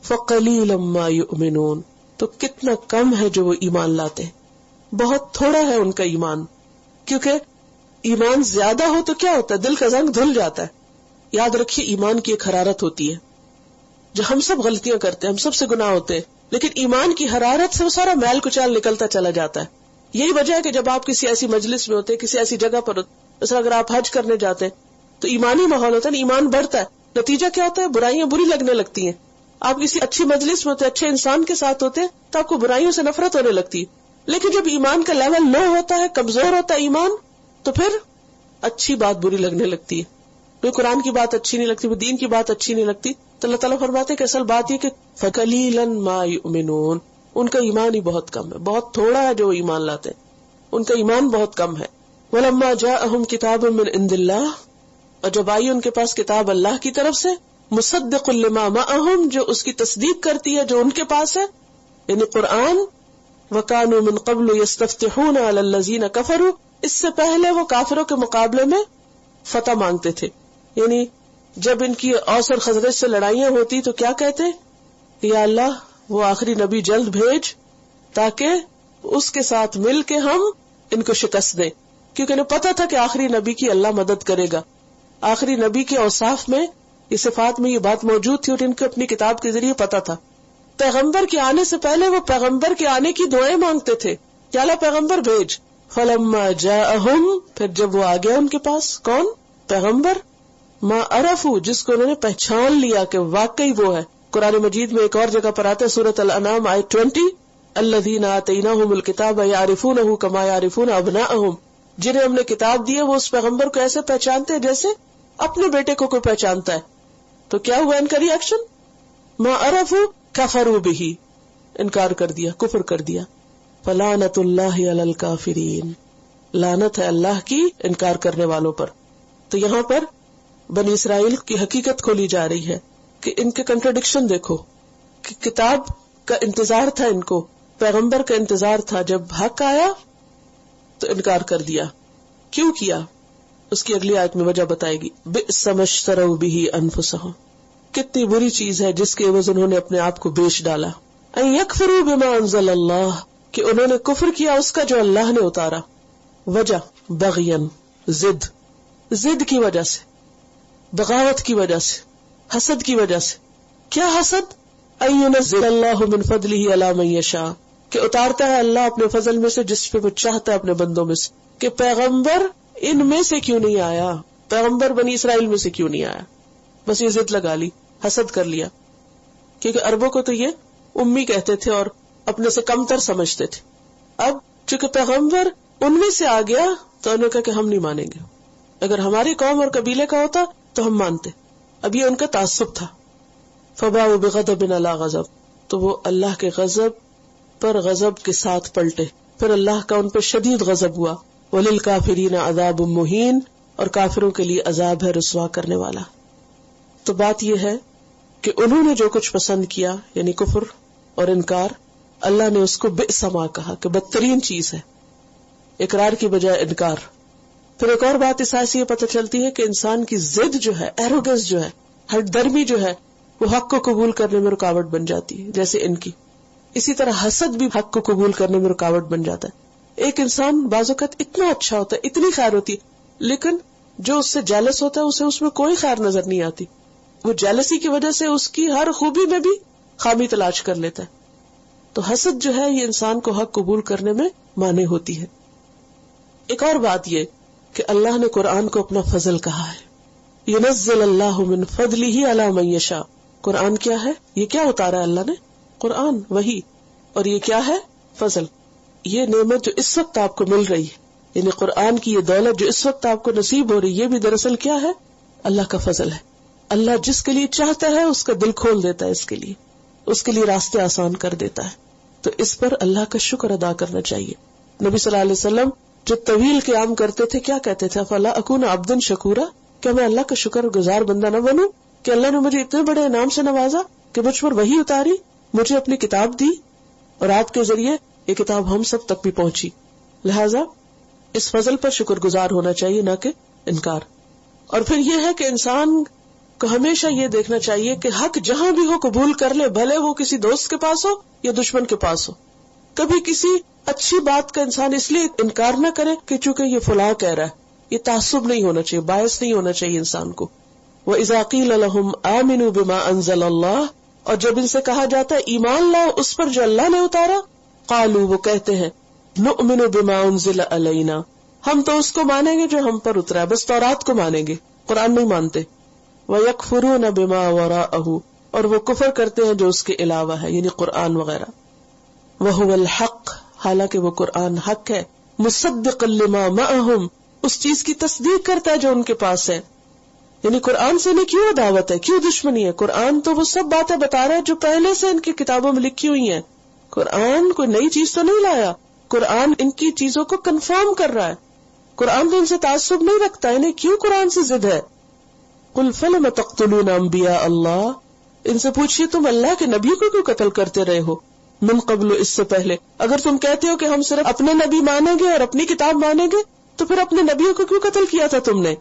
فَقَلِيلًا مَا يُؤْمِنُونَ، تو کتنا کم ہے جو وہ ایمان لاتے ہیں، بہت تھوڑا ہے ان کا ایمان، کیونکہ ایمان زیادہ ہو تو کیا ہوتا ہے؟ دل کا زنگ دھل جاتا ہے۔ یاد رکھیے ایمان کی ایک حرارت ہوتی ہے، جو ہم سب غلطیاں کرتے ہیں، ہم سب سے گناہ ہوتے ہیں، لیکن ایمان کی حرارت سے وہ سارا میل کچال نکلتا چلا جاتا ہے۔ یہی وجہ ہے کہ جب آپ کسی ایسی مجلس میں ہوتے ہیں، کسی ایسی جگہ پر ہوتے، مثلا اگر آپ حج کرنے جاتے ہیں تو ایمانی ماحول ہوتا ہے، ایمان بڑھتا ہے، نتیجہ کیا ہوتا ہے؟ برائیاں بری لگنے لگتی ہیں۔ آپ کسی اچھی مجلس میں ہوتے، اچھے انسان کے ساتھ ہوتے تو آپ کو برائیوں سے نفرت ہونے لگتی ہے، لیکن جب ایمان کا لیول لو ہوتا ہے، کمزور ہوتا ہے ایمان، تو پھر اچھی بات بری لگنے لگتی ہے، کوئی قرآن کی بات اچھی نہیں لگتی، دین کی بات اچھی نہیں لگتی۔ تو اللہ تعالیٰ فرماتے ہیں کہ اصل بات یہ کہ فَقَلِيلًا مَا يُؤْمِنُونَ، ان کا ایمان ہی بہت کم ہے، بہت تھوڑا ہے جو ایمان لاتے ہیں، ان کا ایمان بہت کم ہے۔ وَلَمَّا جَاءَهُمْ كِتَابٌ مِّنْ عِندِ اللَّهِ، اور جب آئی ان کے پاس کتاب اللہ کی طرف سے، مُصَدِّقٌ لِّمَا مَعَهُمْ، جو اس کی تصدیق کرتی ہے جو ان کے پاس ہے، یعنی قرآن۔ وَكَانُوا مِن قَبْلُ يَسْتَفْتِحُونَ عَلَى الَّذِينَ كَفَرُوا، اس سے پہلے وہ کافروں کے مقابلے میں فتح مانگتے تھے، یعنی جب ان کی اوس اور خزرج سے لڑائیاں ہوتی تو کیا کہتے؟ یا اللہ وہ آخری نبی جلد بھیج تاکہ اس کے ساتھ مل کے ہم ان کو شکست دیں، کیونکہ انہیں پتا تھا کہ آخری نبی کی اللہ مدد کرے گا. آخری نبی کے اوصاف میں، یہ صفات میں یہ بات موجود تھی اور ان کو اپنی کتاب کے ذریعے پتا تھا. پیغمبر کے آنے سے پہلے وہ پیغمبر کے آنے کی دعائیں مانگتے تھے کہ اللہ پیغمبر بھیج. فلما جاءہم، پھر جب وہ آ گیا ان کے پاس، کون؟ پیغمبر. ما عرفوا، جس کو انہوں نے پہچان لیا کہ واقعی وہ ہے. قرآن مجید میں ایک اور جگہ پر آتا ہے، سورۃ الانعام آیت 20، الذین آتیناہم الکتاب یعرفونہ کما یعرفون ابناءہم، جنہیں ہم نے کتاب دی ہے وہ اس پیغمبر کو ایسے پہچانتے ہیں جیسے اپنے بیٹے کو کوئی پہچانتا ہے. تو کیا ہوا ان کا ری ایکشن؟ ما عرفوا کفروا بہ، انکار کر دیا، کفر کر دیا. فلعنۃ اللہ علی الکافرین، لعنت ہے اللہ کی انکار کرنے والوں پر. تو یہاں پر بنی اسرائیل کی حقیقت کھولی جا رہی ہے کہ ان کے کنٹراڈکشن دیکھو، کہ کتاب کا انتظار تھا ان کو، پیغمبر کا انتظار تھا، جب حق آیا تو انکار کر دیا. کیوں کیا؟ اس کی اگلی آیت میں وجہ بتائے گی. بئس ما اشتروا بہ انفسہم، کتنی بری چیز ہے جس کے عوض انہوں نے اپنے آپ کو بیچ ڈالا. ان یکفروا بما انزل اللہ، کہ انہوں نے کفر کیا اس کا جو اللہ نے اتارا. وجہ بغین، ضد کی وجہ سے، بغاوت کی وجہ سے، حسد کی وجہ سے. کیا حسد؟ ان ينزل اللہ من فضلہ علی من یشاء، کہ اتارتا ہے اللہ اپنے فضل میں سے جس پہ وہ چاہتا ہے اپنے بندوں میں سے. کہ پیغمبر ان میں سے کیوں نہیں آیا، پیغمبر بنی اسرائیل میں سے کیوں نہیں آیا. بس یہ ضد لگا لی، حسد کر لیا. کیونکہ عربوں کو تو یہ امی کہتے تھے اور اپنے سے کم تر سمجھتے تھے. اب چونکہ پیغمبر ان میں سے آ گیا تو انہوں نے کہا کہ ہم نہیں مانیں گے. اگر ہماری قوم اور قبیلے کا ہوتا تو ہم مانتے. اب یہ ان کا تعصب تھا. فباؤوا بغضب علی غضب، تو وہ اللہ کے غضب پر غضب کے ساتھ پلٹے، پھر اللہ کا ان پہ شدید غضب ہوا. وللکافرین عذاب مہین، اور کافروں کے لیے عذاب ہے رسوا کرنے والا. تو بات یہ ہے کہ انہوں نے جو کچھ پسند کیا یعنی کفر اور انکار، اللہ نے اس کو بئس ما کہا کہ بدترین چیز ہے، اقرار کی بجائے انکار. پھر ایک اور بات اس آیت سے یہ پتہ چلتی ہے کہ انسان کی ضد جو ہے، ایروگنس جو ہے، ہٹ درمی جو ہے، وہ حق کو قبول کرنے میں رکاوٹ بن جاتی ہے، جیسے ان کی. اسی طرح حسد بھی حق کو قبول کرنے میں رکاوٹ بن جاتا ہے. ایک انسان بعض اوقات اتنا اچھا ہوتا ہے، اتنی خیر ہوتی ہے، لیکن جو اس سے جیلس ہوتا ہے اسے اس میں کوئی خیر نظر نہیں آتی. وہ جیلسی کی وجہ سے اس کی ہر خوبی میں بھی خامی تلاش کر لیتا ہے. تو حسد جو ہے یہ انسان کو حق قبول کرنے میں مانع ہوتی ہے. ایک اور بات یہ کہ اللہ نے قرآن کو اپنا فضل کہا ہے. ینزل اللہ من فضلہ علی من یشاء. قرآن کیا ہے؟ یہ کیا اتارا ہے اللہ نے؟ قرآن، وحی. اور یہ کیا ہے؟ فضل. یہ نعمت جو اس وقت آپ کو مل رہی ہے، یعنی قرآن کی یہ دولت جو اس وقت آپ کو نصیب ہو رہی ہے، یہ بھی دراصل کیا ہے؟ اللہ کا فضل ہے. اللہ جس کے لیے چاہتا ہے اس کا دل کھول دیتا ہے، اس کے لیے راستے آسان کر دیتا ہے. تو اس پر اللہ کا شکر ادا کرنا چاہیے. نبی صلی اللہ علیہ وسلم جو طویل قیام کرتے تھے کیا کہتے تھے؟ فلا اکون عبدا شکورا، کیا میں اللہ کا شکر گزار بندہ نہ بنوں کہ اللہ نے مجھے اتنے بڑے انعام سے نوازا کہ مجھ پر وحی اتاری، مجھے اپنی کتاب دی، اور آپ کے ذریعے یہ کتاب ہم سب تک بھی پہنچی. لہذا اس فضل پر شکر گزار ہونا چاہیے، نہ کہ انکار. اور پھر یہ ہے کہ انسان کو ہمیشہ یہ دیکھنا چاہیے کہ حق جہاں بھی ہو قبول کر لے، بھلے وہ کسی دوست کے پاس ہو یا دشمن کے پاس ہو. کبھی کسی اچھی بات کا انسان اس لیے انکار نہ کرے کہ چونکہ یہ فلاں کہہ رہا ہے. یہ تعصب نہیں ہونا چاہیے، باعث نہیں ہونا چاہیے انسان کو. وَإِذَا قِيلَ لَهُمْ آمِنُوا بِمَا أَنزَلَ اللَّهُ، اور جب ان سے کہا جاتا ہے ایمان لاؤ اس پر جو اللہ نے اتارا، قالوا، وہ کہتے ہیں، نؤمن بما انزل علینا، ہم تو اس کو مانیں گے جو ہم پر اترا ہے، بس تورات کو مانیں گے، قرآن نہیں مانتے. وَيَكْفُرُونَ بِمَا وَرَاءَهُ، اور وہ کفر کرتے ہیں جو اس کے علاوہ ہے، یعنی قرآن وغیرہ. وَهُوَ الْحَقُّ، حالانکہ وہ قرآن حق ہے. مُصَدِّقًا لِمَا مَعَهُمْ، اس چیز کی تصدیق کرتا ہے جو ان کے پاس ہے. یعنی قرآن سے انہیں کیوں عداوت ہے، کیوں دشمنی ہے؟ قرآن تو وہ سب باتیں بتا رہا ہے جو پہلے سے ان کی کتابوں میں لکھی ہوئی ہیں. قرآن کوئی نئی چیز تو نہیں لایا، قرآن ان کی چیزوں کو کنفرم کر رہا ہے. قرآن تو ان سے تعصب نہیں رکھتا، انہیں کیوں قرآن سے ضد ہے؟ قل فلم تقتلون انبیاء اللہ، ان سے پوچھئے تم اللہ کے نبی کو کیوں قتل کرتے رہے ہو؟ من قبل، اس سے پہلے. اگر تم کہتے ہو کہ ہم صرف اپنے نبی مانیں گے اور اپنی کتاب مانیں گے تو پھر اپنے نبیوں کو کیوں قتل کیا تھا تم نے؟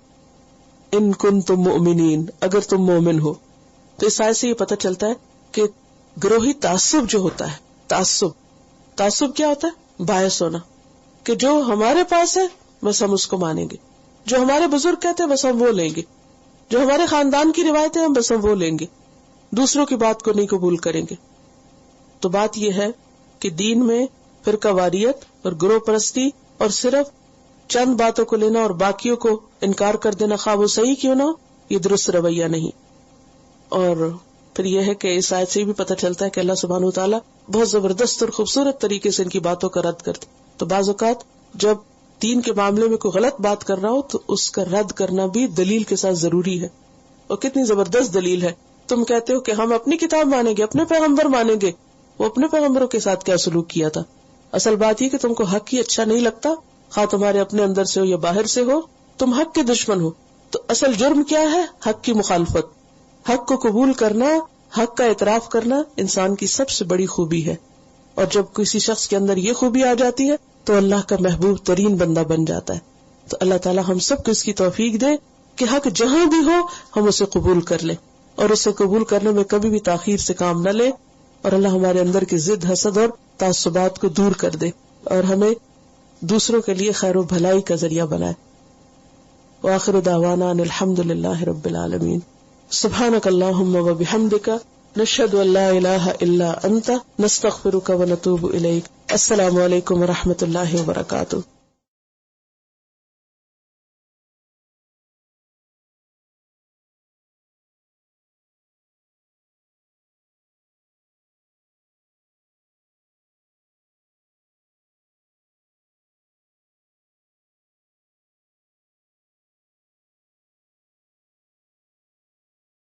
ان کنتم مؤمنین، اگر تم مومن ہو. تو اس آیت سے یہ پتہ چلتا ہے کہ گروہی تعصب جو ہوتا ہے، تعصب کیا ہوتا ہے؟ باعث ہونا کہ جو ہمارے پاس ہے بس ہم اس کو مانیں گے، جو ہمارے بزرگ کہتے ہیں بس ہم وہ لیں گے، جو ہمارے خاندان کی روایتیں ہم بس ہم وہ لیں گے، دوسروں کی بات کو نہیں قبول کریں گے. تو بات یہ ہے کہ دین میں فرقہ واریت اور گروہ پرستی اور صرف چند باتوں کو لینا اور باقیوں کو انکار کر دینا، خواہ وہ صحیح کیوں نہ ہو، یہ درست رویہ نہیں. اور پھر یہ ہے کہ اس آیت سے بھی پتہ چلتا ہے کہ اللہ سبحانہ وتعالی بہت زبردست اور خوبصورت طریقے سے ان کی باتوں کا رد کرتے. تو بعض اوقات جب دین کے معاملے میں کوئی غلط بات کر رہا ہو تو اس کا رد کرنا بھی دلیل کے ساتھ ضروری ہے. اور کتنی زبردست دلیل ہے. تم کہتے ہو کہ ہم اپنی کتاب مانیں گے، اپنے پیغمبر مانیں گے، وہ اپنے پیغمبروں کے ساتھ کیا سلوک کیا تھا. اصل بات یہ کہ تم کو حق ہی اچھا نہیں لگتا، خواہ تمہارے اپنے اندر سے ہو یا باہر سے ہو، تم حق کے دشمن ہو. تو اصل جرم کیا ہے؟ حق کی مخالفت. حق کو قبول کرنا، حق کا اعتراف کرنا انسان کی سب سے بڑی خوبی ہے. اور جب کسی شخص کے اندر یہ خوبی آ جاتی ہے تو اللہ کا محبوب ترین بندہ بن جاتا ہے. تو اللہ تعالی ہم سب کو اس کی توفیق دے کہ حق جہاں بھی ہو ہم اسے قبول کر لیں اور اسے قبول کرنے میں کبھی بھی تاخیر سے کام نہ لے. اور اللہ ہمارے اندر کی ضد، حسد اور تعصبات کو دور کر دے اور ہمیں دوسروں کے لیے خیر و بھلائی کا ذریعہ بنائے. وآخر دعوانا ان الحمد للہ رب العالمین. سبحانک اللہم و بحمدک، نشہد ان لا الہ الا انت، نستغفرک و نتوب الیک. السلام علیکم و رحمۃ اللہ وبرکاتہ.